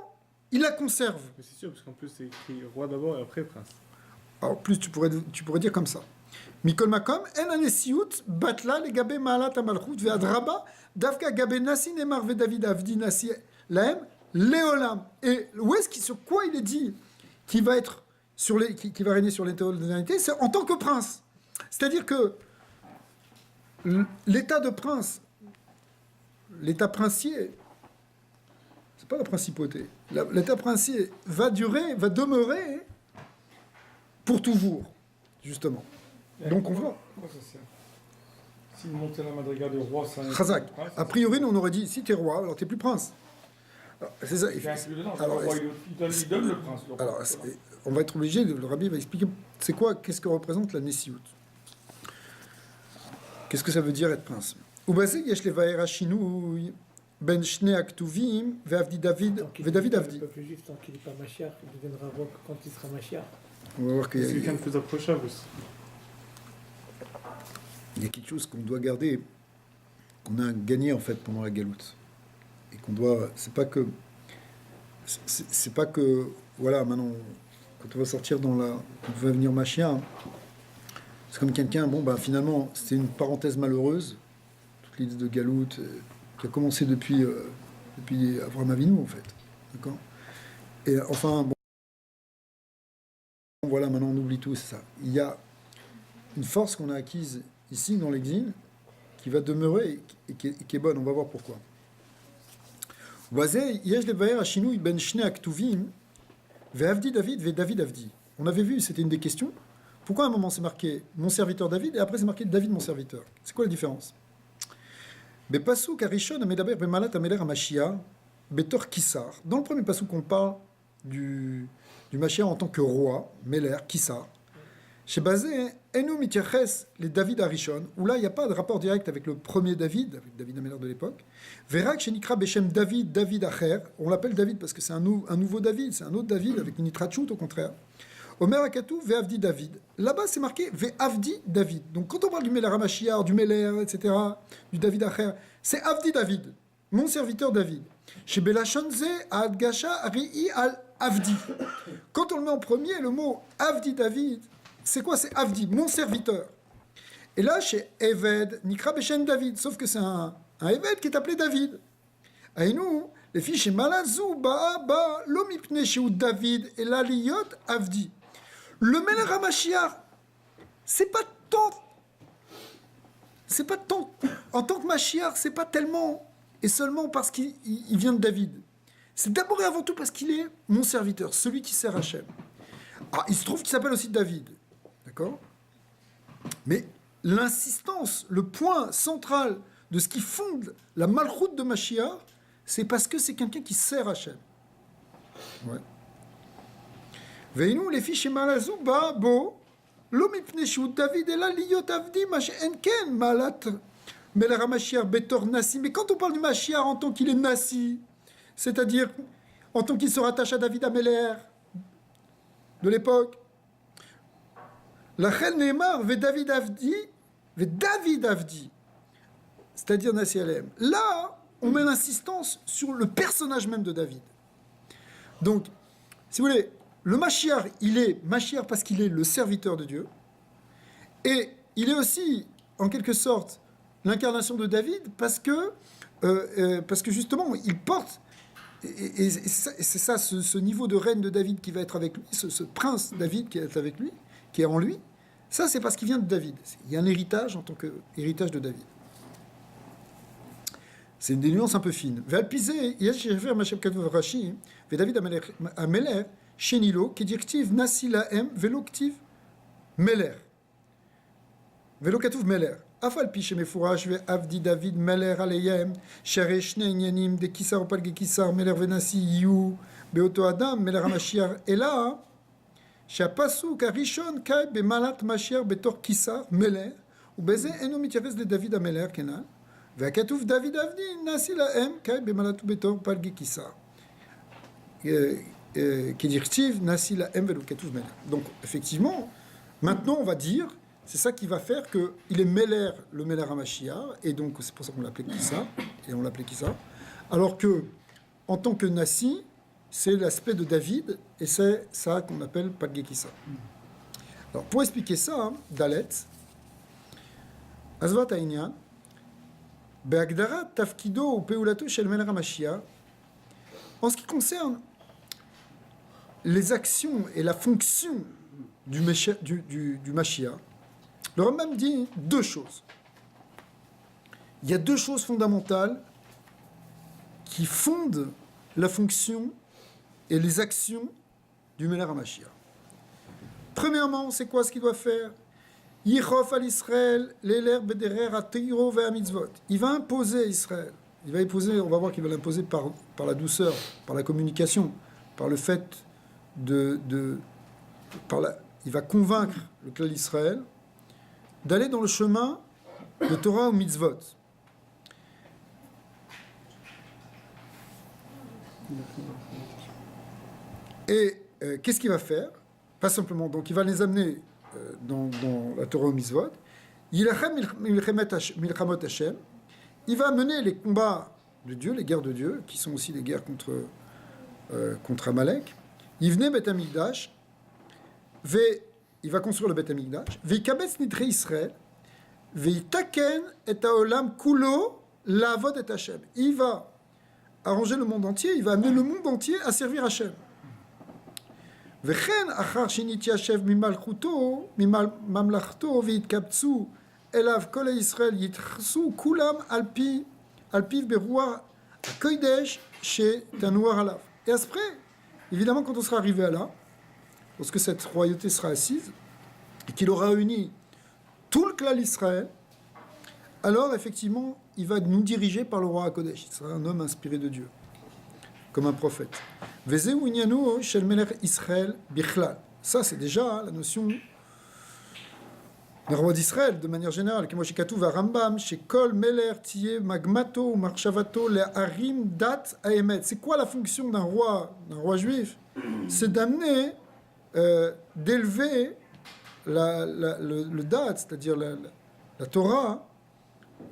il la conserve. Mais c'est sûr, parce qu'en plus c'est écrit roi d'abord et après prince. Alors, plus tu pourrais dire comme ça. Mikol Makom, en anesiut, batla le gabe maalat amalchut ve'adraba, davka gabe nasi nemar ve'david avdi nasi laem, leolam. Et où est-ce sur quoi il est dit qu'il va être qui va régner sur l'éternité? C'est en tant que prince. C'est-à-dire que l'état de prince, l'état princier, c'est pas la principauté. L'état princier va demeurer pour toujours, justement. Donc on voit. Pourquoi ça sert? Si monter la madriga de roi, ça. Chazak. A priori, nous on aurait dit si t'es roi, alors t'es plus prince. Alors, c'est ça. Il donne le prince. Alors, on va être obligé, le rabbi va expliquer qu'est-ce que représente la Nessiout. Qu'est-ce que ça veut dire être prince? Ubazé yesh levaer hashinui ben shne aktuvim ve'avdi David ve'David avdi. Le peuple juif, tant qu'il n'est pas Mashiach, il deviendra roi quand il sera Mashiach. On va voir qu'il y a, c'est quelqu'un de plus approchable aussi. Il y a quelque chose qu'on doit garder, qu'on a gagné en fait pendant la galoute, et qu'on doit. C'est pas que voilà, maintenant quand on va sortir quand on va venir Mashiach, c'est comme quelqu'un, finalement c'était une parenthèse malheureuse, toute l'idée de galoute qui a commencé depuis Avraham Avinu en fait, d'accord. Et enfin voilà, maintenant on oublie tout, c'est ça. Il y a une force qu'on a acquise ici dans l'exil qui va demeurer et qui est bonne. On va voir pourquoi. On avait vu, c'était une des questions. Pourquoi à un moment c'est marqué mon serviteur David et après c'est marqué David mon serviteur? C'est quoi la différence? Dans le premier passouk, on parle du Mashiach en tant que roi, Meler, Kissar. Chez Bazé, Enu Mityaches, les David Arishon, où là il n'y a pas de rapport direct avec le premier David, avec David Améler de l'époque. Verak Shenikra Beshem David Acher, on l'appelle David parce que c'est un nouveau David, c'est un autre David avec une Nitrachut au contraire. Omer Akatou, Ve'avdi David. Là-bas, c'est marqué Ve'avdi David. Donc, quand on parle du Meler HaMashiach, du Meler, etc., du David Acher, c'est Avdi David, mon serviteur David. Chez Belachonze, Adgasha, Ari'i al Avdi. Quand on le met en premier, le mot Avdi David, c'est quoi? C'est Avdi, mon serviteur. Et là, chez Eved, Nikra Beshen David, sauf que c'est un Eved qui est appelé David. Aïnou, les filles chez Malazou, Ba, Lomipne chez David, et l'Aliyot Avdi. Le Melech HaMashiach, c'est pas tant, en tant que Mashiach, c'est pas tellement et seulement parce qu'il vient de David. C'est d'abord et avant tout parce qu'il est mon serviteur, celui qui sert Hachem. Ah, il se trouve qu'il s'appelle aussi David, d'accord? Mais l'insistance, le point central de ce qui fonde la malchoute de Mashiach, c'est parce que c'est quelqu'un qui sert Hachem. Ouais. Veinu les fiches malazou ba bo lo mipne shu David et la liyot avdi mash enken malat melera Mashiach betor nasi. Mais quand on parle du Mashiach en tant qu'il est nasi, c'est-à-dire en tant qu'il se rattache à David Améler de l'époque, la chel neymar ve David avdi, c'est-à-dire nasi alem. Là, on met l'insistance sur le personnage même de David. Donc, si vous voulez, le Mashiach, il est Mashiach parce qu'il est le serviteur de Dieu, et il est aussi, en quelque sorte, l'incarnation de David parce que justement, il porte, et c'est ça, ce niveau de règne de David qui va être avec lui, ce prince David qui est avec lui, qui est en lui, ça c'est parce qu'il vient de David. Il y a un héritage en tant qu'héritage de David. C'est des nuances un peu fines. David Améler, Shenilo, qui directive Nasi Lahem, Veloktiv Meler. Velokatouv Meler. Afal Piche Mefourach, Avdi David Meler Aleyem, Sheresh Neyanim, de Kisar Palge Kisar, Meler Venasi You, Beoto Adam, Meler Hamashiach. Et là, Shapasu Karishon Kai Bemalat Mashiach Betor Kisar, Meler, ou Beze Eno Mityaves de David Améler, Kenan. Vakatouf David Avdi, Nasi Lahem, Kai Bemalatu Betor Palge Kisar. Qui directive Nasi Lahem Velokatouv Meler. Donc, effectivement, maintenant, on va dire. C'est ça qui va faire qu'il est Meler, le Meler HaMashiach, et donc c'est pour ça qu'on l'appelait Kissa, et on l'appelait Kissa. Alors que, en tant que Nasi, c'est l'aspect de David, et c'est ça qu'on appelle Palge Kissa. Alors, pour expliquer ça, Dalet, Azvat Aïnyan, Be'agdara Tafkido ou Peulato shel Meler HaMashiach, en ce qui concerne les actions et la fonction du Mashiach, le Rambam dit deux choses. Il y a deux choses fondamentales qui fondent la fonction et les actions du Meler HaMashiach. Premièrement, c'est quoi ce qu'il doit faire? Yichof al Israël, l'éler bederer atiro ve mitzvot. Il va imposer à Israël. Il va imposer, on va voir qu'il va l'imposer par la douceur, par la communication, par le fait il va convaincre le clan d'Israël d'aller dans le chemin de Torah ou mitzvot. Et qu'est-ce qu'il va faire? Pas simplement, donc il va les amener dans la Torah ou mitzvot. Il va mener les combats de Dieu, les guerres de Dieu, qui sont aussi des guerres contre Amalek. Il venait Beth Amikdash, il va construire le Beth Amikdash, Veikabetz nitre Israël, Veitaken et Haolam kulo lavod et Hashem. Il va arranger le monde entier, il va amener le monde entier à servir Hashem. Vechen achar shinityachev mimalchuto, mimamlachto, veitkabtsu, elav kol Israël yitrsu kulam alpiv beruah kodesh chez Tanouar alav. Et après, évidemment, quand on sera arrivé à là, lorsque cette royauté sera assise, et qu'il aura réuni tout le clan d'Israël, alors effectivement, il va nous diriger par le roi HaKodesh. Il sera un homme inspiré de Dieu, comme un prophète. Vezeu inyanu shel melech Israël bichlal. Ça, c'est déjà la notion d'un roi d'Israël, de manière générale. Comme Shekatu va Rambam, Shekol Meler Tiye Magmato Marshavato Le Harim Dat Aemet. C'est quoi la fonction d'un roi juif? C'est d'amener d'élever le dat, c'est-à-dire la Torah,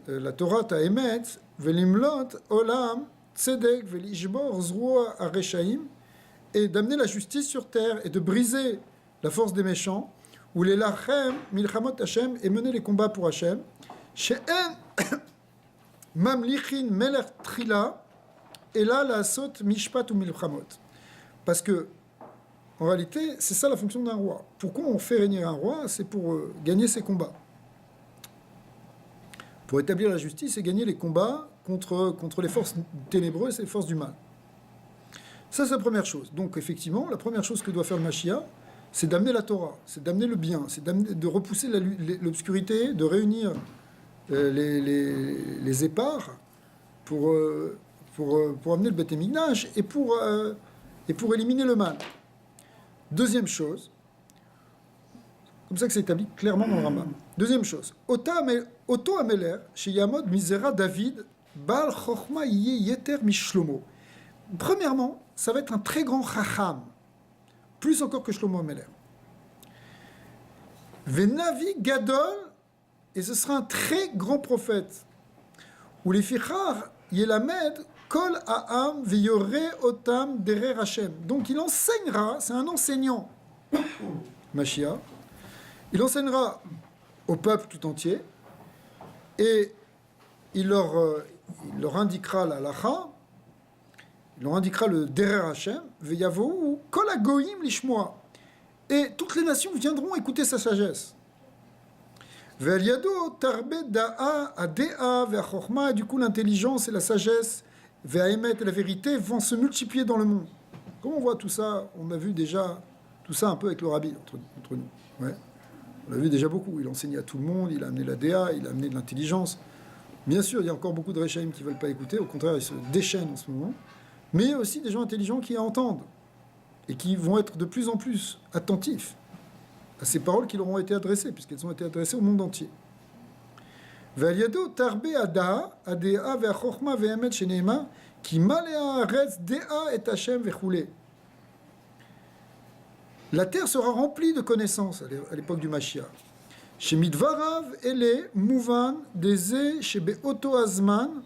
la Torah ta'emet, velimlot olam tzedek velishbor zroa areshaim, et d'amener la justice sur terre et de briser la force des méchants, ou les lachem milchamot Hashem, et mener les combats pour Hashem, she'en mamlichin melech trila, et là la sot mishpat ou milchamot. Parce que en réalité, c'est ça la fonction d'un roi. Pourquoi on fait régner un roi? C'est pour gagner ses combats. Pour établir la justice et gagner les combats contre les forces ténébreuses et les forces du mal. Ça, c'est la première chose. Donc, effectivement, la première chose que doit faire le Mashiach, c'est d'amener la Torah, c'est d'amener le bien, c'est de repousser l'obscurité, de réunir les épars pour amener le Beth Amikdash et pour éliminer le mal. Deuxième chose, comme ça que c'est établi clairement dans le Rambam. Deuxième chose, Oto Ameler, chez Yamod Misera David, Baal Chochma Yeter Mishlomo. Premièrement, ça va être un très grand Chacham, plus encore que Shlomo Ameler. Venavi Gadol, et ce sera un très grand prophète. Ou les Fichar Yelamed Kol Ha'am Veyore Otam Derer Hashem. Donc il enseignera, c'est un enseignant, Mashiach, il enseignera au peuple tout entier et il leur indiquera la halacha, il leur indiquera le Derer Hashem, Veyavou Kol HaGoyim Lishmoa. Et toutes les nations viendront écouter sa sagesse. Ve'al tarbe da'a adea ve'achorma, et du coup l'intelligence et la sagesse, ve'aemet et la vérité vont se multiplier dans le monde. Comme on voit tout ça, on a vu déjà tout ça un peu avec le Rabbi entre nous. Ouais. On l'a vu déjà beaucoup. Il enseignait à tout le monde, il a amené la DA, il a amené de l'intelligence. Bien sûr, il y a encore beaucoup de Réchaïm qui ne veulent pas écouter, au contraire, ils se déchaînent en ce moment. Mais il y a aussi des gens intelligents qui entendent et qui vont être de plus en plus attentifs à ces paroles qui leur ont été adressées, puisqu'elles ont été adressées au monde entier. Ve'al tarbe adea ve'achorma ve'emet sheneema ki malea haaretz dea et Hashem ve'chule. La terre sera remplie de connaissances à l'époque du Mashiach. Chez Midvarav ele mouvan deze chez beoto azman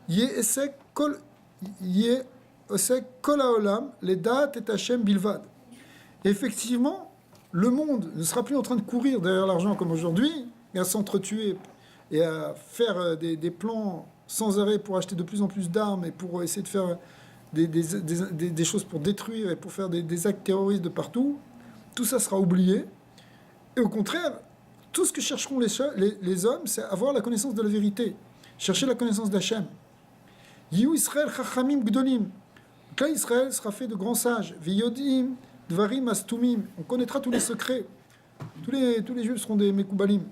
yesek kol haolam le daat et Hashem bilvad. Effectivement, le monde ne sera plus en train de courir derrière l'argent comme aujourd'hui et à s'entretuer et à faire des plans sans arrêt pour acheter de plus en plus d'armes et pour essayer de faire des choses pour détruire et pour faire des actes terroristes de partout. Tout ça sera oublié. Et au contraire, tout ce que chercheront les hommes, c'est avoir la connaissance de la vérité. Chercher la connaissance d'Hachem. Yihu Israël chachamim gdolim. Donc là, Israël sera fait de grands sages. Viyodim dvarim astumim. On connaîtra tous les secrets. Tous les juifs seront des mekoubalim.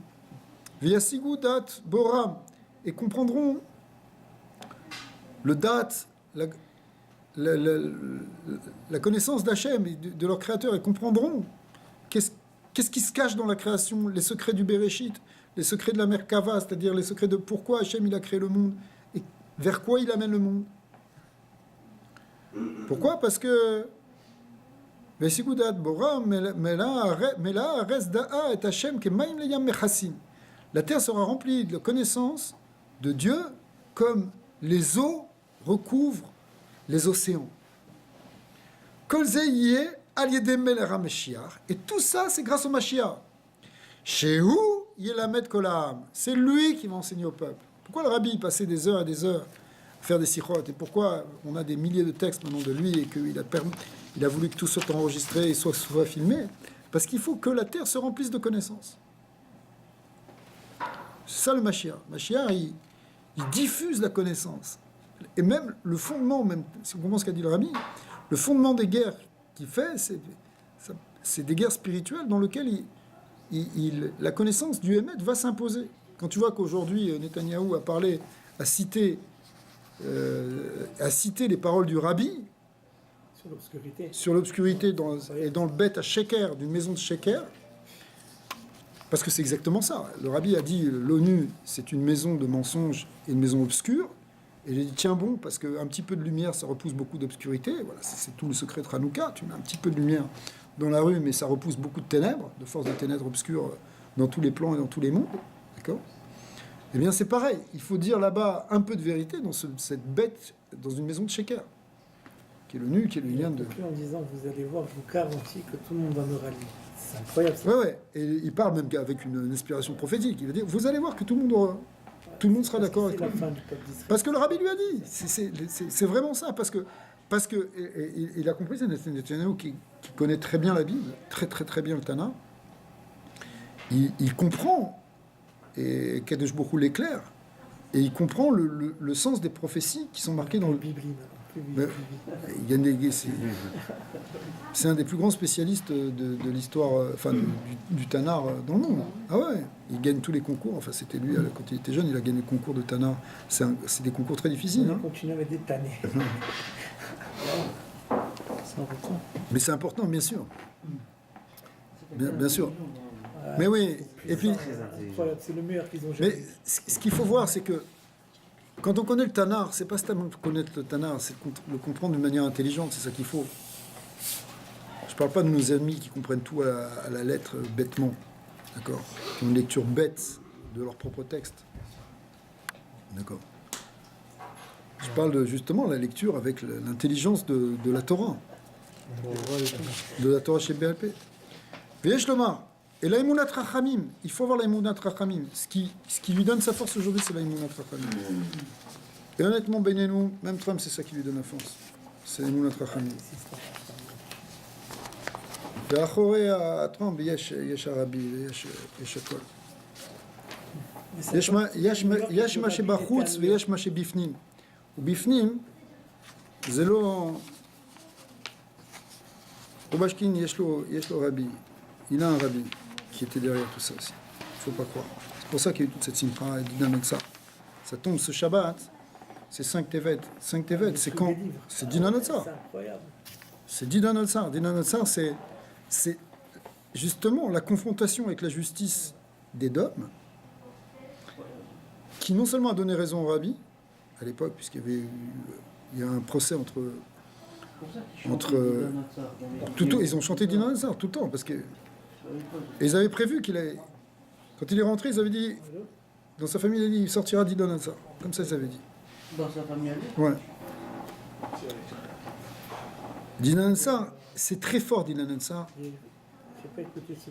Viyasigu dat boram. Et comprendront le dat, la connaissance d'Hachem et de leur créateur, et comprendront qu'est-ce qui se cache dans la création, les secrets du Bereshit, les secrets de la Merkava, c'est-à-dire les secrets de pourquoi Hachem il a créé le monde et vers quoi il amène le monde. Pourquoi? Parce que la terre sera remplie de connaissance de Dieu comme les eaux recouvrent les océans. Et tout ça, c'est grâce au Mashiach. Shehu Yelamed Kolam. C'est lui qui va enseigner au peuple. Pourquoi le Rabbi passait des heures et des heures à faire des sikhot? Et pourquoi on a des milliers de textes maintenant de lui et qu'il a voulu que tout soit enregistré et soit filmé? Parce qu'il faut que la terre se remplisse de connaissances. C'est ça le Mashiach. Mashiach, il diffuse la connaissance. Et même le fondement, même si on comprend ce qu'a dit le Rabbi, le fondement des guerres qu'il fait, c'est des guerres spirituelles dans lesquelles la connaissance du Hémet va s'imposer. Quand tu vois qu'aujourd'hui, Netanyahou a cité les paroles du Rabbi sur l'obscurité et dans le bête à Sheker, d'une maison de Sheker, parce que c'est exactement ça. Le Rabbi a dit l'ONU, c'est une maison de mensonges et une maison obscure. Et j'ai dit, tiens bon, parce qu'un petit peu de lumière, ça repousse beaucoup d'obscurité. Voilà, c'est tout le secret de Hanouka. Tu mets un petit peu de lumière dans la rue, mais ça repousse beaucoup de ténèbres, de forces de ténèbres obscures dans tous les plans et dans tous les mondes. D'accord ? Eh bien, c'est pareil. Il faut dire là-bas un peu de vérité dans cette bête, dans une maison de Sheker, qui est le nu, qui est le lien de... En disant, vous allez voir, je vous garantis que tout le monde en aura lu. C'est incroyable. Ça. Ouais. Et il parle même avec une inspiration prophétique. Il va dire, vous allez voir que tout le monde sera d'accord avec la lui. fin du peuple d'Israël. Parce que le rabbi lui a dit. C'est vraiment ça. Parce que il a compris, c'est Netanyahu qui connaît très bien la Bible, très bien le Tana. Il comprend, et Kadosh Baruch Hu l'éclaire, et il comprend le sens des prophéties qui sont marquées dans le... C'est un des plus grands spécialistes de l'histoire, enfin du Tanar dans le monde. Ah ouais, il gagne tous les concours. Enfin, c'était lui, quand il était jeune, il a gagné le concours de Tanar. C'est des concours très difficiles. On continue avec des tannés. C'est important. Mais c'est important, bien sûr. Bien sûr. Mais oui, et puis... C'est le meilleur qu'ils ont jamais. Mais ce qu'il faut voir, c'est que quand on connaît le Tanar, c'est pas seulement connaître le Tanar, c'est le comprendre d'une manière intelligente, c'est ça qu'il faut. Je parle pas de nos amis qui comprennent tout à la lettre bêtement, d'accord, qui ont une lecture bête de leur propre texte, d'accord. Je parle de justement la lecture avec l'intelligence de la Torah, de la Torah chez BLP. Veyesh Lomar. Et l'aïmounat rachamim, il faut avoir l'aïmounat rachamim. Ce qui lui donne sa force aujourd'hui, c'est l'aïmounat rachamim. Et honnêtement, Benenu, même Trump, c'est ça qui lui donne la force. C'est l'aïmounat rachamim. ואחורי טראמפ יש הרבי, יש הכל. יש מה שבחוץ ויש מה שבפנים. ובפנים זה לא... רובשקין יש לו רבי. Il a un rabbi qui était derrière tout ça aussi. Il ne faut pas croire. C'est pour ça qu'il y a eu toute cette simcha et Dinan ça. Ça tombe ce Shabbat, c'est 5 Tevet. 5 Tevet, c'est quand? C'est Dinan Otsar. C'est incroyable. C'est Dinan Otsar. Dinan Otsar, c'est justement la confrontation avec la justice des dogmes qui non seulement a donné raison au rabbi, à l'époque, puisqu'il y a un procès entre ils ont chanté Dinan Otsar tout le temps, parce que et ils avaient prévu qu'il allait... Quand il est rentré, ils avaient dit... Dans sa famille, il a dit, il sortira Dinan Otsar. Comme ça, ils avaient dit. Dans sa famille? Ouais. Dinan Otsar, c'est très fort, Dinan Otsar.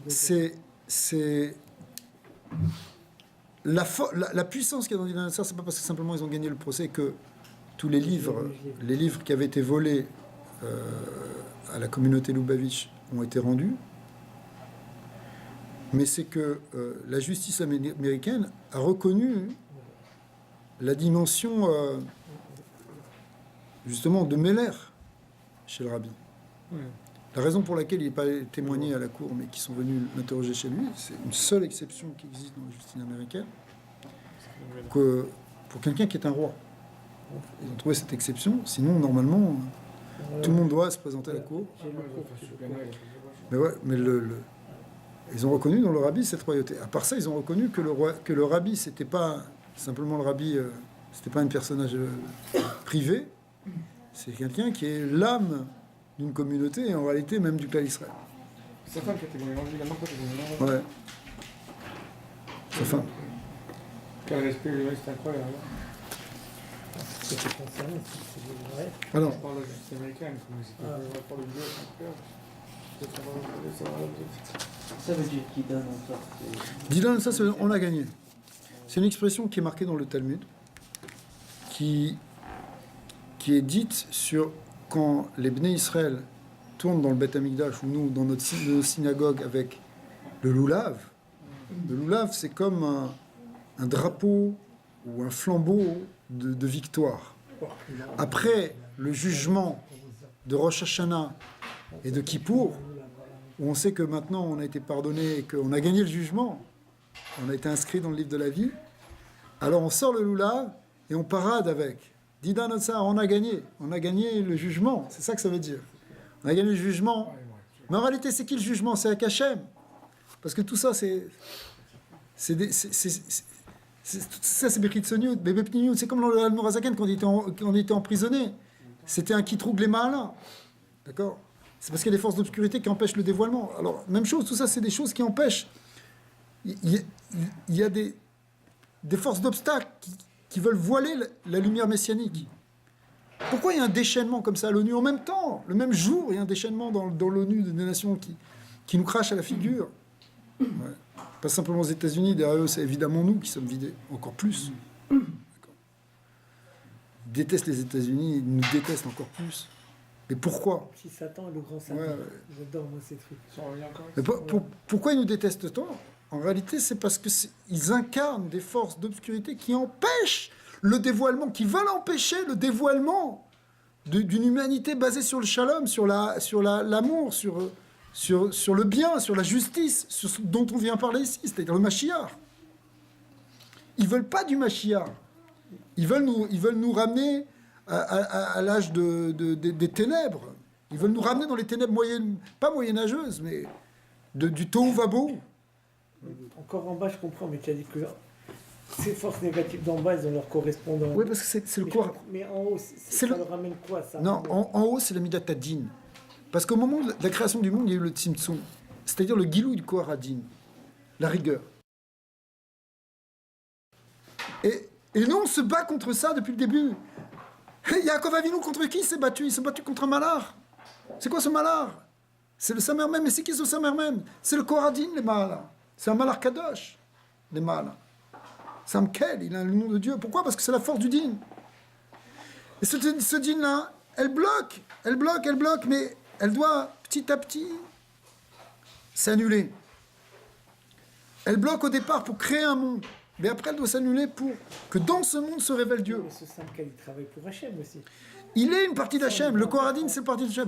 C'est... La puissance qu'il y a dans Dinan Otsar, c'est pas parce que simplement ils ont gagné le procès que tous les livres qui avaient été volés à la communauté Lubavitch ont été rendus. Mais c'est que la justice américaine a reconnu la dimension, justement, de Meller chez le rabbi. La raison pour laquelle il n'est pas témoigné à la cour, mais qui sont venus l'interroger chez lui, c'est une seule exception qui existe dans la justice américaine, que pour quelqu'un qui est un roi. Ils ont trouvé cette exception, sinon, normalement, tout le monde doit se présenter à la cour. Mais ouais, mais ils ont reconnu dans le rabbi cette royauté. À part ça, ils ont reconnu que le rabbi, c'était pas simplement le rabbi, c'était pas un personnage privé, c'est quelqu'un qui est l'âme d'une communauté et en réalité même du clan Israël. Sa femme qui était dans l'évangile, la marque était dans Ouais. Sa femme. Quel respect, c'est incroyable. Ce qui est concerné, c'est vrai. Alors, On parle de la justice américaine, comme c'était on parle de Dieu, Ça veut dire qu'il donne ça. Dinan, ça, on a gagné. C'est une expression qui est marquée dans le Talmud, qui est dite sur quand les Bnei Israël tournent dans le Beth Amikdash ou nous dans notre synagogue avec le loulav. Le loulav, c'est comme un drapeau ou un flambeau de victoire. Après le jugement de Rosh Hashanah et de Kippour, où on sait que maintenant on a été pardonné et qu'on a gagné le jugement, on a été inscrit dans le livre de la vie, alors on sort le loulav et on parade avec. Didan Otsar, on a gagné le jugement, c'est ça que ça veut dire. On a gagné le jugement, mais en réalité c'est qui le jugement? C'est avec Hachem. Parce que tout ça c'est Bechitsoniut, Bebepniniut, c'est comme dans le Almorazaken quand il était emprisonné. C'était un Kitroug les Mahalin. D'accord? c'est parce qu'il y a des forces d'obscurité qui empêchent le dévoilement. Alors, même chose, tout ça, c'est des choses qui empêchent. Il y a des forces d'obstacle qui veulent voiler la lumière messianique. Pourquoi il y a un déchaînement comme ça à l'ONU en même temps? Le même jour, il y a un déchaînement dans l'ONU des nations qui nous crache à la figure. Ouais. Pas simplement aux États-Unis, derrière eux, c'est évidemment nous qui sommes vidés, encore plus. D'accord. Ils détestent les États-Unis, ils nous détestent encore plus. Mais pourquoi? Si Satan est le grand Satan. Ouais. J'adore moi ces trucs. Ça revient quand même. Mais pourquoi ils nous détestent tant? En réalité, c'est parce qu'ils incarnent des forces d'obscurité qui empêchent le dévoilement, qui veulent empêcher le dévoilement d'une humanité basée sur le shalom, sur l'amour, sur le bien, sur la justice, sur ce dont on vient parler ici, c'est-à-dire le Mashiach. Ils veulent pas du Mashiach. Ils veulent nous ramener à l'âge des ténèbres. Ils veulent nous ramener dans les ténèbres pas moyenâgeuses, mais du tohu vabo. Encore en bas, je comprends, mais tu as dit que ces forces négatives d'en bas, elles ont leur correspondant. Oui, parce que c'est le corps. Mais en haut, ça leur ramène quoi, ça? Non, en haut, c'est la Midat Hadin. Parce qu'au moment de la création du monde, il y a eu le Tzimtzum, c'est-à-dire le Gilou du Kohar Hadin, la rigueur. Et nous, on se bat contre ça depuis le début. Yaakov Avinu, contre qui il s'est battu? Il s'est battu contre un malard. C'est quoi ce malard? C'est le Samer même. Mais c'est qui ce Samer même? C'est le Kohar Hadin, les malars. C'est un malard Kadosh, les malars. C'est un Mkel, il a le nom de Dieu. Pourquoi? Parce que c'est la force du din. Et ce din-là, elle bloque, mais elle doit petit à petit s'annuler. Elle bloque au départ pour créer un monde, mais après elle doit s'annuler pour que dans ce monde se révèle Dieu. Mais ce Samkel, il travaille pour Hachem aussi. Il est une partie d'Hachem. Le Koradine, c'est une partie d'Hachem.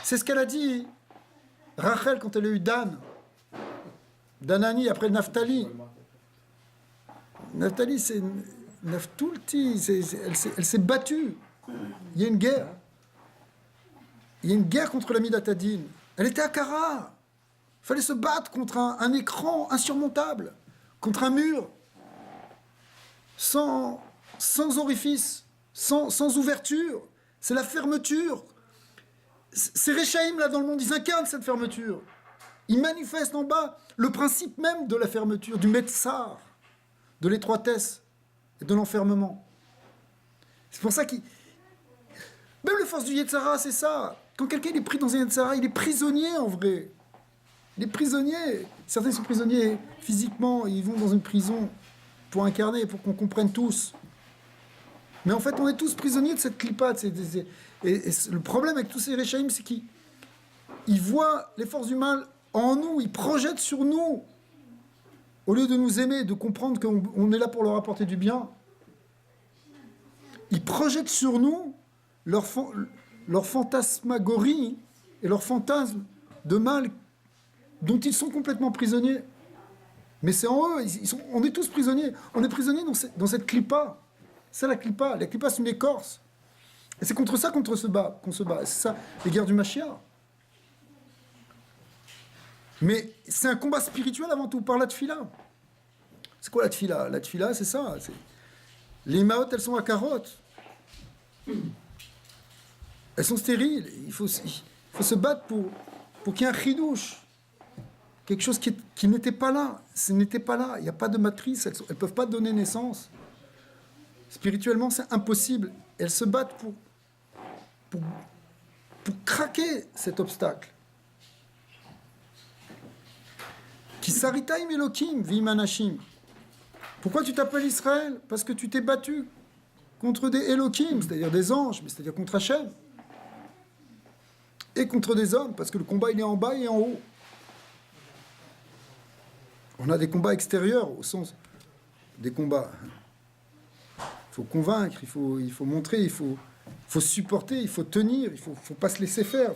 C'est ce qu'elle a dit, Rachel, quand elle a eu Dan. Danani, après Naphtali. Naphtali, c'est Naftulti. Elle s'est battue. Il y a une guerre. Il y a une guerre contre la Midat Hadin. Elle était à Kara. Il fallait se battre contre un écran insurmontable, contre un mur, sans orifice, sans ouverture. C'est la fermeture. Ces Réchaïm, là, dans le monde, ils incarnent cette fermeture. Ils manifestent en bas le principe même de la fermeture, du Metzar, de l'étroitesse et de l'enfermement. C'est pour ça qu'il... Même les forces du Yetzara, c'est ça. Quand quelqu'un est pris dans un Yetzara, il est prisonnier en vrai. Il est prisonnier. Certains sont prisonniers physiquement, ils vont dans une prison pour incarner, pour qu'on comprenne tous. Mais en fait, on est tous prisonniers de cette clipa. Et le problème avec tous ces Réchaïm, c'est qu'ils voient les forces du mal en nous, ils projettent sur nous. Au lieu de nous aimer, de comprendre qu'on est là pour leur apporter du bien, ils projettent sur nous leur fantasmagorie et leur fantasme de mal dont ils sont complètement prisonniers. Mais c'est en eux, on est tous prisonniers. On est prisonniers dans cette clipa. C'est la clipa. La clipa, c'est une écorce. Et c'est contre ça qu'on se bat. C'est ça, les guerres du Mashiach. Mais c'est un combat spirituel avant tout, par la tfila. C'est quoi la tfila? La tfila, c'est ça. Les imaot, elles sont à carottes. Elles sont stériles. Il faut se battre pour qu'il y ait un chidouche. Quelque chose qui n'était pas là. Ce n'était pas là. Il n'y a pas de matrice. Elles ne peuvent pas donner naissance. Spirituellement, c'est impossible. Elles se battent pour craquer cet obstacle. Qui saritaim Elokim, vimanashim. Pourquoi tu t'appelles Israël? Parce que tu t'es battu contre des Elokim, c'est-à-dire des anges, mais c'est-à-dire contre Hachem. Et contre des hommes, parce que le combat il est en bas et en haut. On a des combats extérieurs, au sens des combats. Il faut convaincre, il faut montrer, il faut supporter, il faut tenir, il ne faut pas se laisser faire.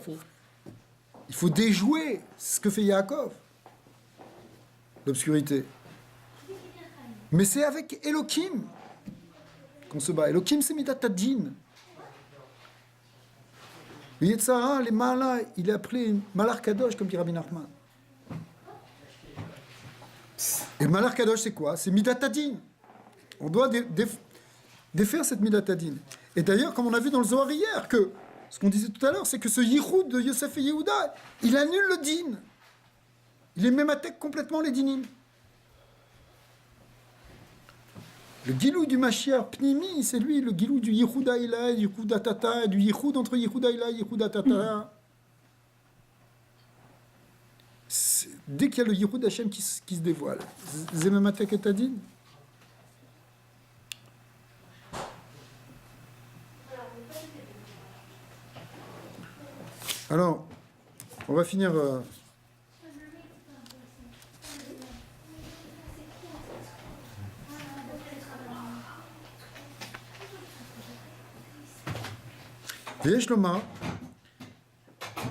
Il faut déjouer ce que fait Yaakov. L'obscurité. Mais c'est avec Elohim qu'on se bat. Elohim, c'est Midat Hadin. Le Yetzara, les Malas, il est appelé Malar Kadosh, comme dit Rabbi Nachman. Et Malar Kadosh, c'est quoi? C'est Midat Hadin. On doit défaire cette Midat Hadin. Et d'ailleurs, comme on a vu dans le Zohar hier, que ce qu'on disait tout à l'heure, c'est que ce Yichud de Yosef et Yehuda, il annule le din. Il est mématek complètement les dinim. Le gilou du Mashiach Pnimi, c'est lui, le gilou du Yichud Aïla, Yichud Atata, du Yichud entre Yichud Aïla et Yichud Atata. Dès qu'il y a le Yichud Hashem qui se dévoile, Zemematek et Tadin. Alors, on va finir. ויש לומר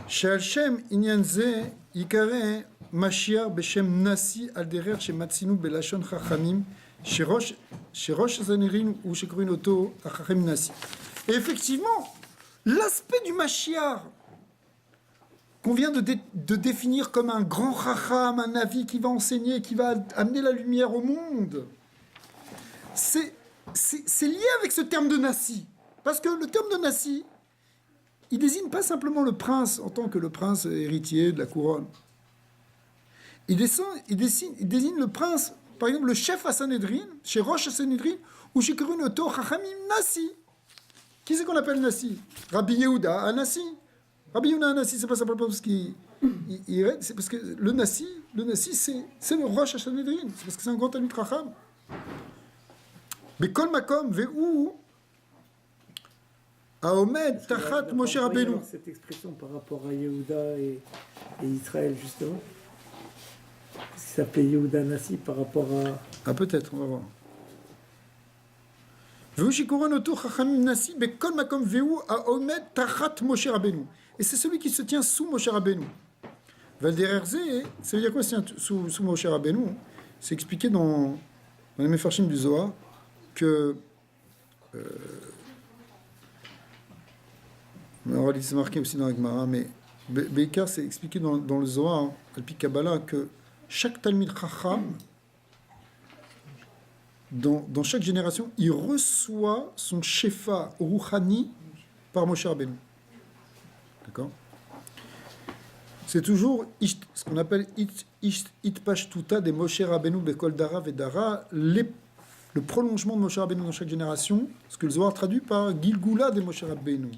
שעל שם עניין זה ייקרא משיח בשם נשיא על דרך שמצינו בלשון חכמים שראש הסנהדרין הוא שקוראים אותו החכם נשיא. Et effectivement, l'aspect du Mashiach qu'on vient de définir comme un grand chacham, un navi qui va enseigner, qui va amener la lumière au monde, c'est lié avec ce terme de Nassi. Parce que le terme de Nassi, il désigne pas simplement le prince en tant que le prince héritier de la couronne. Il désigne le prince, par exemple le chef à Sanhedrin, chez Rosh Sanhedrin, ou chez Kurun Oto Chachamim Nassi. Qui c'est qu'on appelle Nassi? Rabbi Yehuda à Nassi. Rabbi Yehuda à Nassi, c'est pas simplement parce qu'il c'est parce que le Nassi c'est le Rosh Sanhedrin, c'est parce que c'est un grand Talmid Chacham. Mais Kol Makom Ve'u Aomed Tachat Moshe Rabbeinu. Cette expression par rapport à Yehuda et Israël, justement. Parce qu'il s'appelait Yehuda Nassi par rapport à... Ah, peut-être, on va voir. Ve'u shikoron oto chachamim Nassi bekol makom ve'u aomed tachat Moshe Rabbeinu. Et c'est celui qui se tient sous Moshe Rabbeinu. Valdererze, ça veut dire quoi sous Moshe Rabbeinu? C'est expliqué dans les Mefarshim du Zohar que... en réalité, c'est marqué aussi dans la Gemara, mais Beikar, c'est expliqué dans le Zohar, Alpi Kabbalah, que chaque Talmid Chacham, dans chaque génération, il reçoit son Shefa Rouhani par Moshe Rabbeinu. D'accord? C'est toujours ce qu'on appelle Itpashtuta de Moshe Rabbeinu Bekol Dara Vedara, le prolongement de Moshe Rabbeinu dans chaque génération, ce que le Zohar traduit par Gilgula de Moshe Rabbeinu.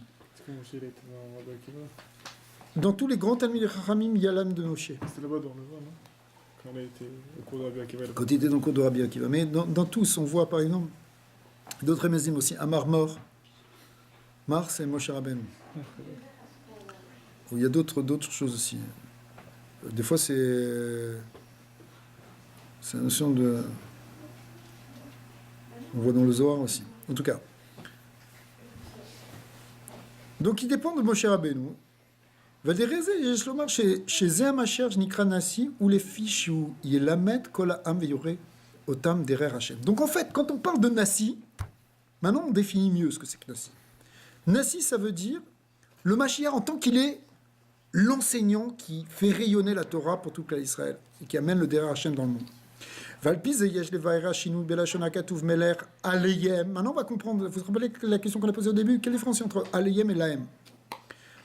Dans tous les grands Talmidei Chachamim, il y a l'âme de Moshe. C'était là-bas dans le vin, non? Quand on a été au cours de Rabbi Akiva. Quand il était dans le cours de Rabbi Akiva. Mais dans tous, on voit par exemple d'autres Remezim aussi. Amar Mor. Mar, c'est Moshe Rabbeinu. Il y a d'autres choses aussi. Des fois, c'est la notion de... On voit dans le Zohar aussi. En tout cas. Donc, il dépend de Moshe Rabbeinu. Valdereze, יש לומר שזה המשיח שנקרא נשיא, ולפי שהוא ילמד כל העם ויורה אותם דרך השם. Donc, en fait, quand on parle de Nassi, maintenant, on définit mieux ce que c'est que Nassi. Nassi, ça veut dire le Mashiach en tant qu'il est l'enseignant qui fait rayonner la Torah pour toute l'Israël et qui amène le derrière Hashem dans le monde. Maintenant, on va comprendre. Vous vous rappelez la question qu'on a posée au début? Quelle est la différence entre Aleyem et Laem?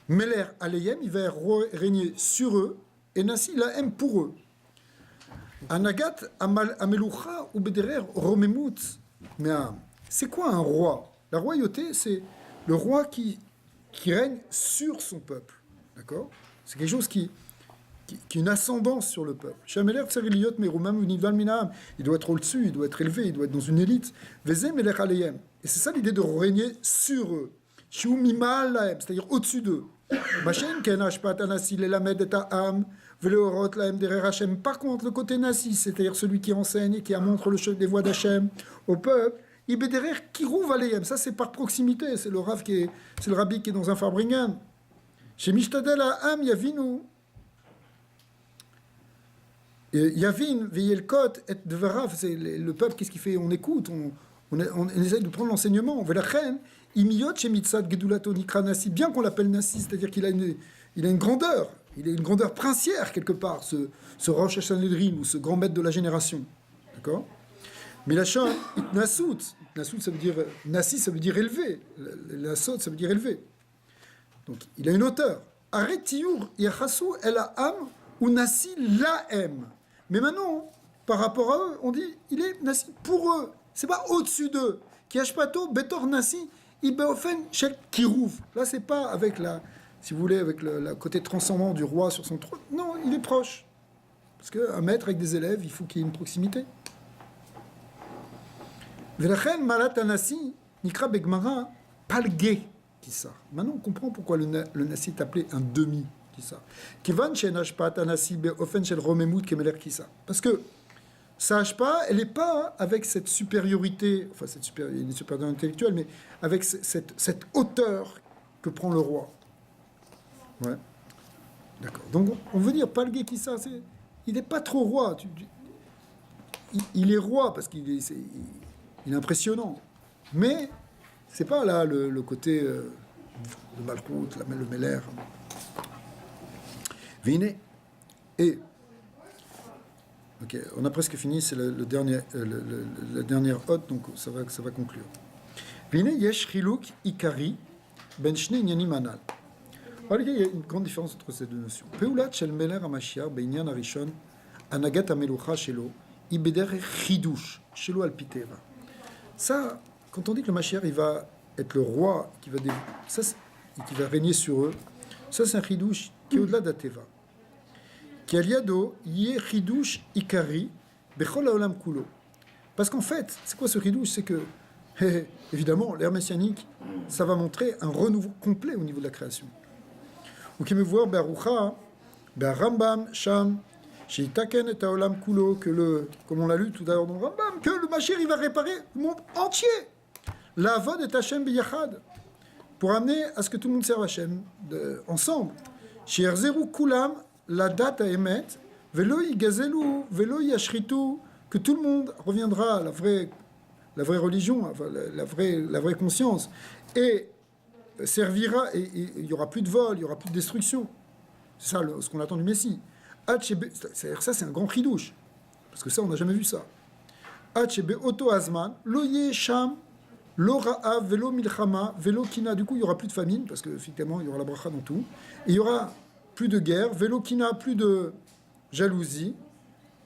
Meler Aleyem, il va régner sur eux, et Nassi Laem pour eux. Anagat Amelucha ou Bederer Romemut. C'est quoi un roi? La royauté, c'est le roi qui règne sur son peuple. D'accord? C'est quelque chose qui a une ascendance sur le peuple. Il doit être au-dessus, il doit être élevé, il doit être dans une élite. Et c'est ça l'idée de régner sur eux. C'est-à-dire au-dessus d'eux. Par contre, le côté Nassi, c'est-à-dire celui qui enseigne et qui montre les voies d'Hachem au peuple, ça c'est par proximité, c'est le rabbi qui est dans un Farbringen. Chez Mishtadel Am Yavinu, Yavin, Veyelkot, et Devarav, c'est le peuple, qu'est-ce qu'il fait? On écoute, on essaie de prendre l'enseignement. Velachen, Imiyot, chez Mitzad, Gedulato, Nikra Nassi, bien qu'on l'appelle Nassi, c'est-à-dire qu'il a une grandeur, il a une grandeur princière quelque part, ce Rosh Hashanah ou ce grand maître de la génération. D'accord? Mais la chose, Nassout, ça veut dire, Nassi, ça veut dire élevé. La saute, ça veut dire élevé. Donc, il a une hauteur. Aretiur yachasu el ha'am ou nasi lahem. Mais maintenant, par rapport à eux, on dit, il est nasi pour eux. C'est pas au-dessus d'eux. Ki hashpato betor nasi ibeofen shel kirouv. Là, c'est pas avec si vous voulez, avec le côté transcendant du roi sur son trône. Non, il est proche. Parce qu'un maître avec des élèves, il faut qu'il y ait une proximité. Velachen malat anasi nikra begmara palge kissa. Maintenant, on comprend pourquoi le nasi est appelé un demi kissa. Kivan shen hashpat anasi beofen shel romemut kemeler kissa. Parce que sa hashpa, elle n'est pas avec cette supériorité, enfin il y a une supériorité intellectuelle, mais avec cette hauteur que prend le roi. Ouais. D'accord. Donc, on veut dire palge kissa, il n'est pas trop roi. Il est roi parce qu'il est, il est impressionnant. Mais c'est pas là le côté le Malkout, le Meller. Vine. Et ok, on a presque fini, c'est la dernière hôte, donc ça va conclure. Vine yesh chiluk ikari ben shne inyanim anal. Il y a une grande différence entre ces deux notions. Peulat shel meler hamashiach beinyan harishon anagat hamelucha shelo ibeder chidush shelo al piteva. Ça, quand on dit que le Mashiach, il va être le roi, qui va régner sur eux, ça c'est un chidush qui est au-delà d'Ateva. Qui aliado yé chidush ikari bechol haolam kulo. Parce qu'en fait, c'est quoi ce chidush? C'est que, évidemment, l'ère messianique, ça va montrer un renouveau complet au niveau de la création. Ou qui me voit Barucha, Rambam, Sham, Sheitaken et Haolam Kulo, comme on l'a lu tout à l'heure dans le Rambam, que le Mashiach il va réparer le monde entier. La Avod est Hashem biyachad, pour amener à ce que tout le monde serve Hashem ensemble. Sheerzeru Kulam, la date à Emet, Velo Yigazelu, Velo Yashritu, que tout le monde reviendra à la vraie religion, la vraie conscience, et servira, et il n'y aura plus de vol, il n'y aura plus de destruction. C'est ça ce qu'on attend du Messie. C'est-à-dire ça, c'est un grand chidouche. Parce que ça, on n'a jamais vu ça. Oto Azman, lo sham, lo ra'av, velo milchama, velo kina. Du coup, il n'y aura plus de famine, parce qu'effectivement, il y aura la bracha dans tout. Et il n'y aura plus de guerre, velo kina, plus de jalousie,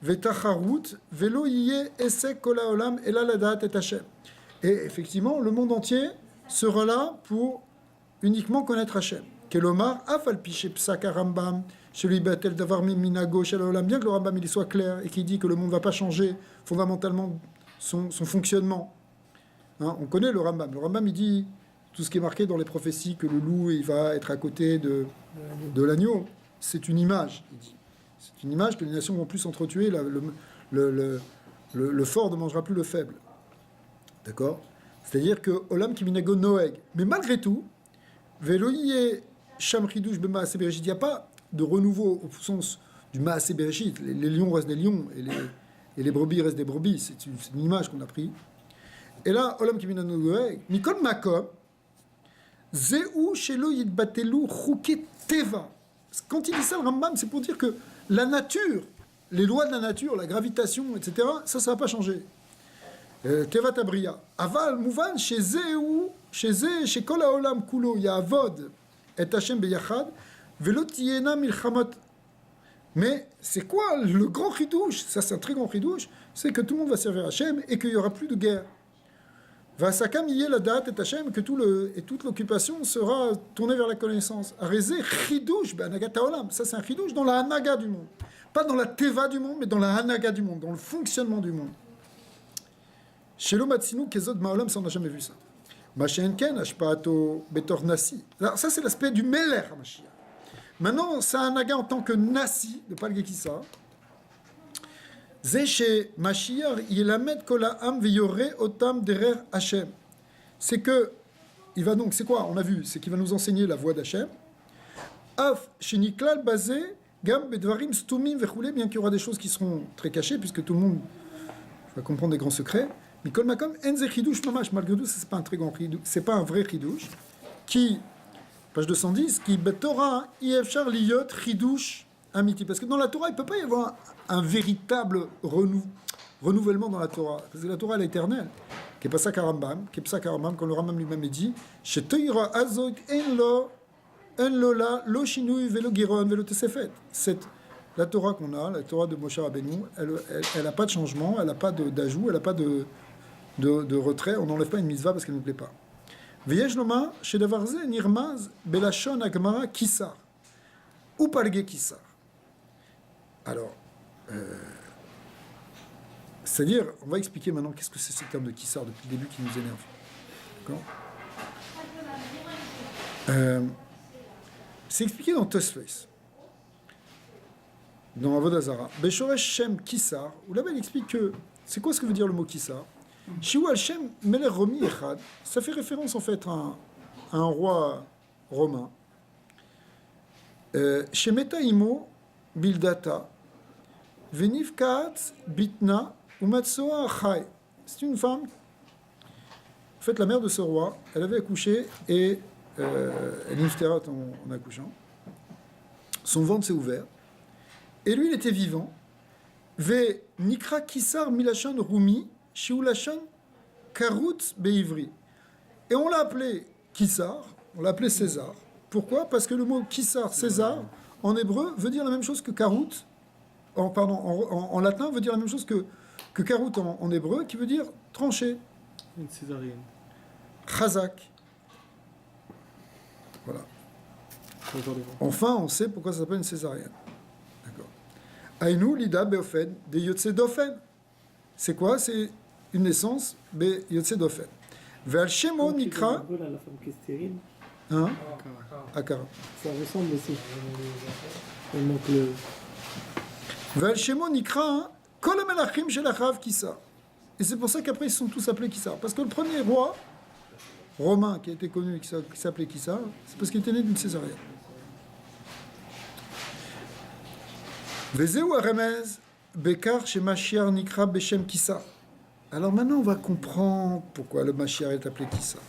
vetacharut, velo yé esek kol haolam, ela ladat et Hashem. Et effectivement, le monde entier sera là pour uniquement connaître Hashem. Kelomar, afal piché psak Rambam, celui batel d'avoir minago shalolam, bien que le Rambam il soit clair et qui dit que le monde ne va pas changer fondamentalement son fonctionnement. Hein, on connaît le Rambam. Le Rambam il dit tout ce qui est marqué dans les prophéties que le loup il va être à côté de l'agneau. C'est une image. Il dit. C'est une image que les nations vont plus s'entretuer. Le fort ne mangera plus le faible. D'accord? C'est-à-dire que Olam ki minago noeg. Mais malgré tout, Veloye Sham Chidush Bema Bereshit, il n'y a pas de renouveau au sens du Maaseh Bereshit. Les lions restent des lions et les brebis restent des brebis. C'est une image qu'on a pris. Et là, Olam Kimina Nogoeg, Mikol Makom, Zeu Shelo Yitbatelu Chuke Teva. Quand il dit ça, le Rambam, c'est pour dire que la nature, les lois de la nature, la gravitation, etc., ça ne va pas changer. Teva Tabriya. Aval Mouvan, chez Zeu, chez Kol Haolam Kulo, Yavod, et Hashem Beyachad, Velotiena Milchamot. Mais c'est quoi le grand chidouche? Ça, c'est un très grand chidouche. C'est que tout le monde va servir Hashem et qu'il n'y aura plus de guerre. Vasakam yé la date et Hashem, que toute l'occupation sera tournée vers la connaissance. Arezé chidouche, Anagat Haolam. Ça, c'est un chidouche dans la Hanaga du monde. Pas dans la Teva du monde, mais dans la Hanaga du monde, dans le fonctionnement du monde. Chez l'Omatsinu, Kezod Maolam, ça, on n'a jamais vu ça. Machenken, Ashpato, Betor Nasi. Alors, ça, c'est l'aspect du Meler HaMashiach. Maintenant, c'est un naga en tant que Nasi, de Palgekissa. Zéché Mashiach, il amet Kolaam Veyore Otam Derer Hashem. C'est que, il va donc, c'est quoi? On a vu, c'est qu'il va nous enseigner la voie d'Hashem. Af, Shiniklal Bazé, Gam Bedvarim Stumim Vechoulé, bien qu'il y aura des choses qui seront très cachées, puisque tout le monde va comprendre des grands secrets. Mikol Makom, Enze Chidouche Mamash, malgré tout, c'est pas un très grand chidouche, c'est pas un vrai chidouche, qui, page 210, qui Betorah, Iefchar Liyot Chidouche Amiti. Parce que dans la Torah, il ne peut pas y avoir un véritable renouvellement dans la Torah. Parce que la Torah, elle est éternelle. Qui est pas ça Rambam, quand le Rambam lui-même dit, Shetoira Azot Enlo en lola lo shinui velo giron velo tesefet. La Torah qu'on a, la Torah de Moshe Rabbeinu, elle n'a pas de changement, elle n'a pas d'ajout, elle n'a pas de retrait. On n'enlève pas une mitzvah parce qu'elle ne nous plaît pas. V'yesh loma shedavar ze nirmaz belashon agmara kisar ou palge kisar. Alors, c'est-à-dire, on va expliquer maintenant qu'est-ce que c'est ce terme de kisar depuis le début qui nous énerve. D'accord ? C'est expliqué dans Tosfos, dans Avodah Zarah. Beshoresh Shem Kisar, où là-bas il explique que c'est quoi ce que veut dire le mot Kisar. Shiu al Shem Melech Romi Echad, ça fait référence en fait à un roi romain. Shemeta Imo Bildata, Veniv Kaat Bitna Umatsoa Achai. C'est une femme. En fait, la mère de ce roi, elle avait accouché et elle nifterat en accouchant. Son ventre s'est ouvert. Et lui, il était vivant. Ve nikra kisar milachon rumi, shiulachon karut beivri. Et on l'a appelé Kisar, on l'a appelé César. Pourquoi ? Parce que le mot Kisar, César, en hébreu, veut dire la même chose que karut. En latin, veut dire la même chose que karut en hébreu, qui veut dire tranché. Une césarienne. Chazak. Voilà. Enfin, on sait pourquoi ça s'appelle une césarienne. D'accord. Aïnou, Lida, Beofen, des Yotse Dofen. C'est quoi ? C'est une naissance, Be Yotse Dofen. Ve'al Shemo Nikra. La femme qui est stérile, Hein ? Akara. ça ressemble aussi. Il manque le. Ve'al Shemo Nikra, Kol HaMelachim Shel Achav Kisa. Et c'est pour ça qu'après ils sont tous appelés Kisa. Parce que le premier roi romain qui a été connu, qui s'appelait Kisa, c'est parce qu'il était né d'une césarienne. Vezeu Aremez, Bekar chez Mashiach Nikra Beshem Kisa. Alors maintenant on va comprendre pourquoi le Mashiach est appelé Kisa.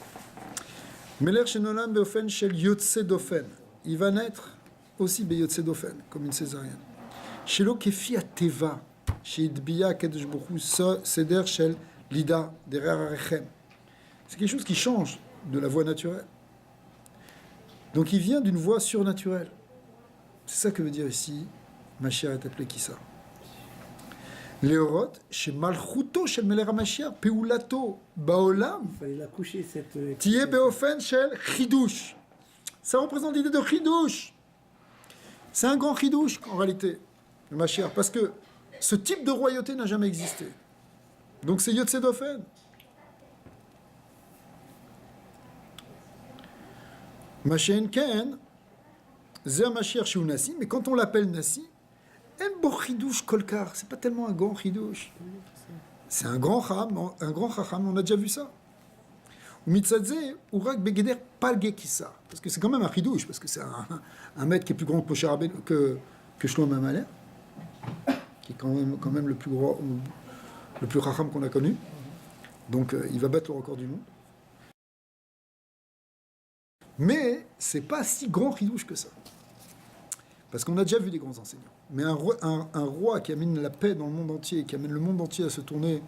Meler Shenolam Beofen Shel Yotse Dofen. Il va naître aussi Beyotse Dofen, comme une césarienne. Shelo Kefi Ateva, chez Idbiya Kadosh Baruch Hu Seder Shel Lida, Derer Arechem. C'est quelque chose qui change de la voie naturelle. Donc il vient d'une voie surnaturelle. C'est ça que veut dire ici, Mashiach est appelé Kisa. Léorot, chez Malchuto, chez Melech HaMashiach, Peulato, Baolam, Il fallait la coucher, cette. Tiye Beofen, Shel Chidush. Ça représente l'idée de Chidush. C'est un grand Chidush, en réalité, le Mashiach, parce que ce type de royauté n'a jamais existé. Donc c'est Yotse Dofen. Mashiach Ken, Zer Mashiach Shu Nasi, mais quand on l'appelle Nasi, En Bo Chidush Kolkar, c'est pas tellement un grand Chidush. C'est un grand Chacham, on a déjà vu ça. Ou Mitzadze, Urak Begeder Palge Kisa, parce que c'est quand même un Chidush, parce que c'est un maître qui est plus grand que Moshe Rabbeinu, que Shlomo Amalek, qui est quand même le plus gros, le plus Chacham qu'on a connu. Donc il va battre le record du monde. Mais c'est pas si grand Chidouche que ça. Parce qu'on a déjà vu des grands enseignants. Mais un roi qui amène la paix dans le monde entier, qui amène le monde entier à se tourner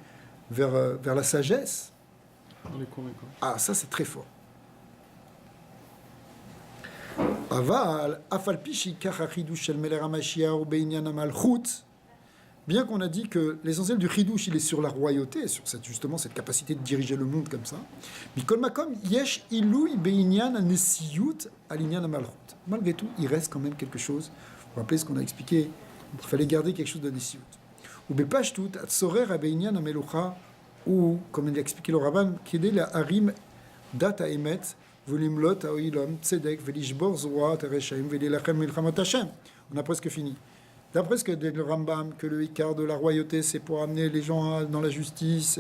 vers la sagesse, ah, ça c'est très fort. Aval, afalpishi kachachidouche shel melech hamashiach ou beinyan hamalchut. Bien qu'on a dit que l'essentiel du chidouche, il est sur la royauté, sur justement cette capacité de diriger le monde comme ça. Mikol makom yesh ilui beinyan hanesiyut alinyan hamalchut. Malgré tout, il reste quand même quelque chose. Vous vous rappelez ce qu'on a expliqué, qu'il fallait garder quelque chose de nesiyut. Ou bepashtut atzorer habeinyan hamelucha, ou comme il a expliqué le Rabban, kidé la harim dat haemet volimlot haoilom tzedek velishbor zorat hareshaim velilachem milchamot Hashem. On a presque fini. D'après ce que dit le Rambam, que le Icar de la royauté, c'est pour amener les gens dans la justice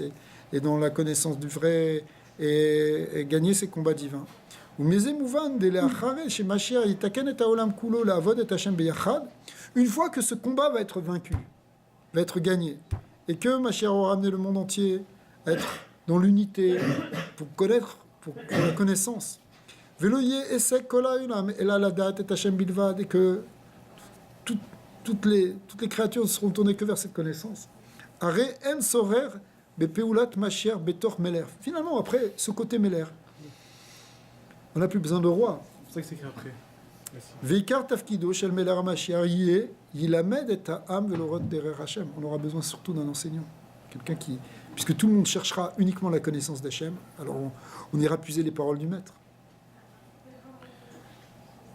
et dans la connaissance du vrai et gagner ces combats divins. Une fois que ce combat va être vaincu, va être gagné, et que Mashiach aura amené le monde entier à être dans l'unité, pour connaître, pour la connaissance, et que toutes les créatures ne seront tournées que vers cette connaissance. Finalement, après, ce côté Meler, on n'a plus besoin de roi. C'est pour ça que c'est écrit après. Veikar tafkido shel melech HaMashiach yeh yilamed et ha'am velorot derer Hashem. On aura besoin surtout d'un enseignant, quelqu'un qui, puisque tout le monde cherchera uniquement la connaissance d'Hachem, alors on ira puiser les paroles du maître.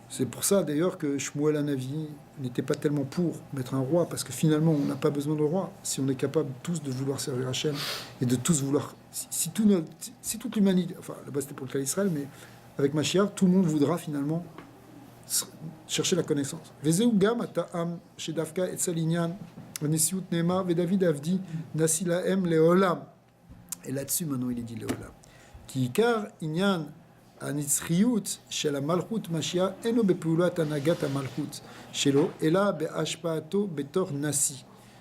C'est pour ça d'ailleurs que Shmuel Hanavi n'était pas tellement pour mettre un roi, parce que finalement on n'a pas besoin de roi si on est capable tous de vouloir servir Hachem et de tous vouloir. Si toute l'humanité, enfin là-bas c'était pour le cas d'Israël, mais avec Mashiach, tout le monde voudra finalement chercher la connaissance. Vezeu gam ata'am shedavka etzel inyan v'nesiut ne'emar ve'David avdi nasi lahem le'olam. Et là-dessus maintenant il est dit le'olam. Ki ikar inyan הנצחיות של המלכות משיח אינו בפעולת הנהגת המלכות שלו, אלא בהשפעתו בתור נשיא,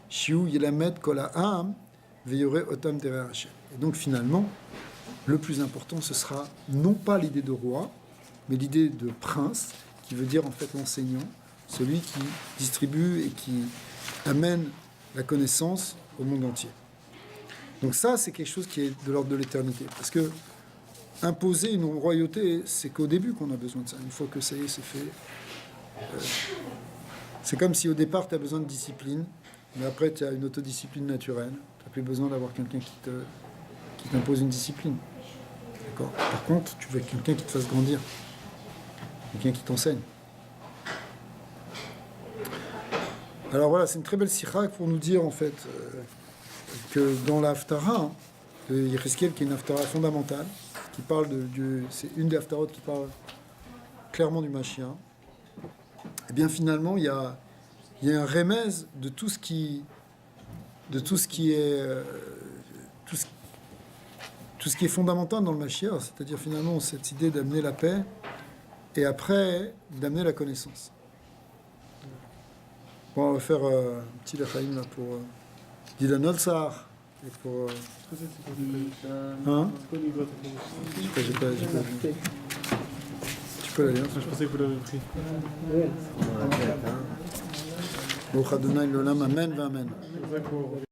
שהוא ילמד כל העם ויורה אותם דרך השם. Et donc finalement, le plus important, ce sera non pas l'idée de roi, mais l'idée de prince, qui veut dire en fait l'enseignant, celui qui distribue et qui amène la connaissance au monde entier. Donc ça, c'est quelque chose qui est de l'ordre de l'éternité, parce que imposer une royauté, c'est qu'au début qu'on a besoin de ça. Une fois que ça y est, c'est fait. C'est comme si au départ, tu as besoin de discipline, mais après, tu as une autodiscipline naturelle. Tu n'as plus besoin d'avoir quelqu'un qui t'impose une discipline. D'accord ? Par contre, tu veux quelqu'un qui te fasse grandir. Quelqu'un qui t'enseigne. Alors voilà, c'est une très belle sikha pour nous dire, en fait, que dans la Haftara de Yechiskiel, qui est une Haftara fondamentale, qui parle c'est une des haftarot qui parle clairement du Mashiach, et bien finalement il y a un remez de tout ce qui est fondamental dans le Mashiach, c'est-à-dire finalement cette idée d'amener la paix et après d'amener la connaissance. Bon, on va faire un petit lachaïm là pour Didan Olsar et pour hein? J'ai pas vu. Tu peux la lire? Je pensais que vous l'avez pris. Baruch Adonai l'olam, amen, amen. D'accord.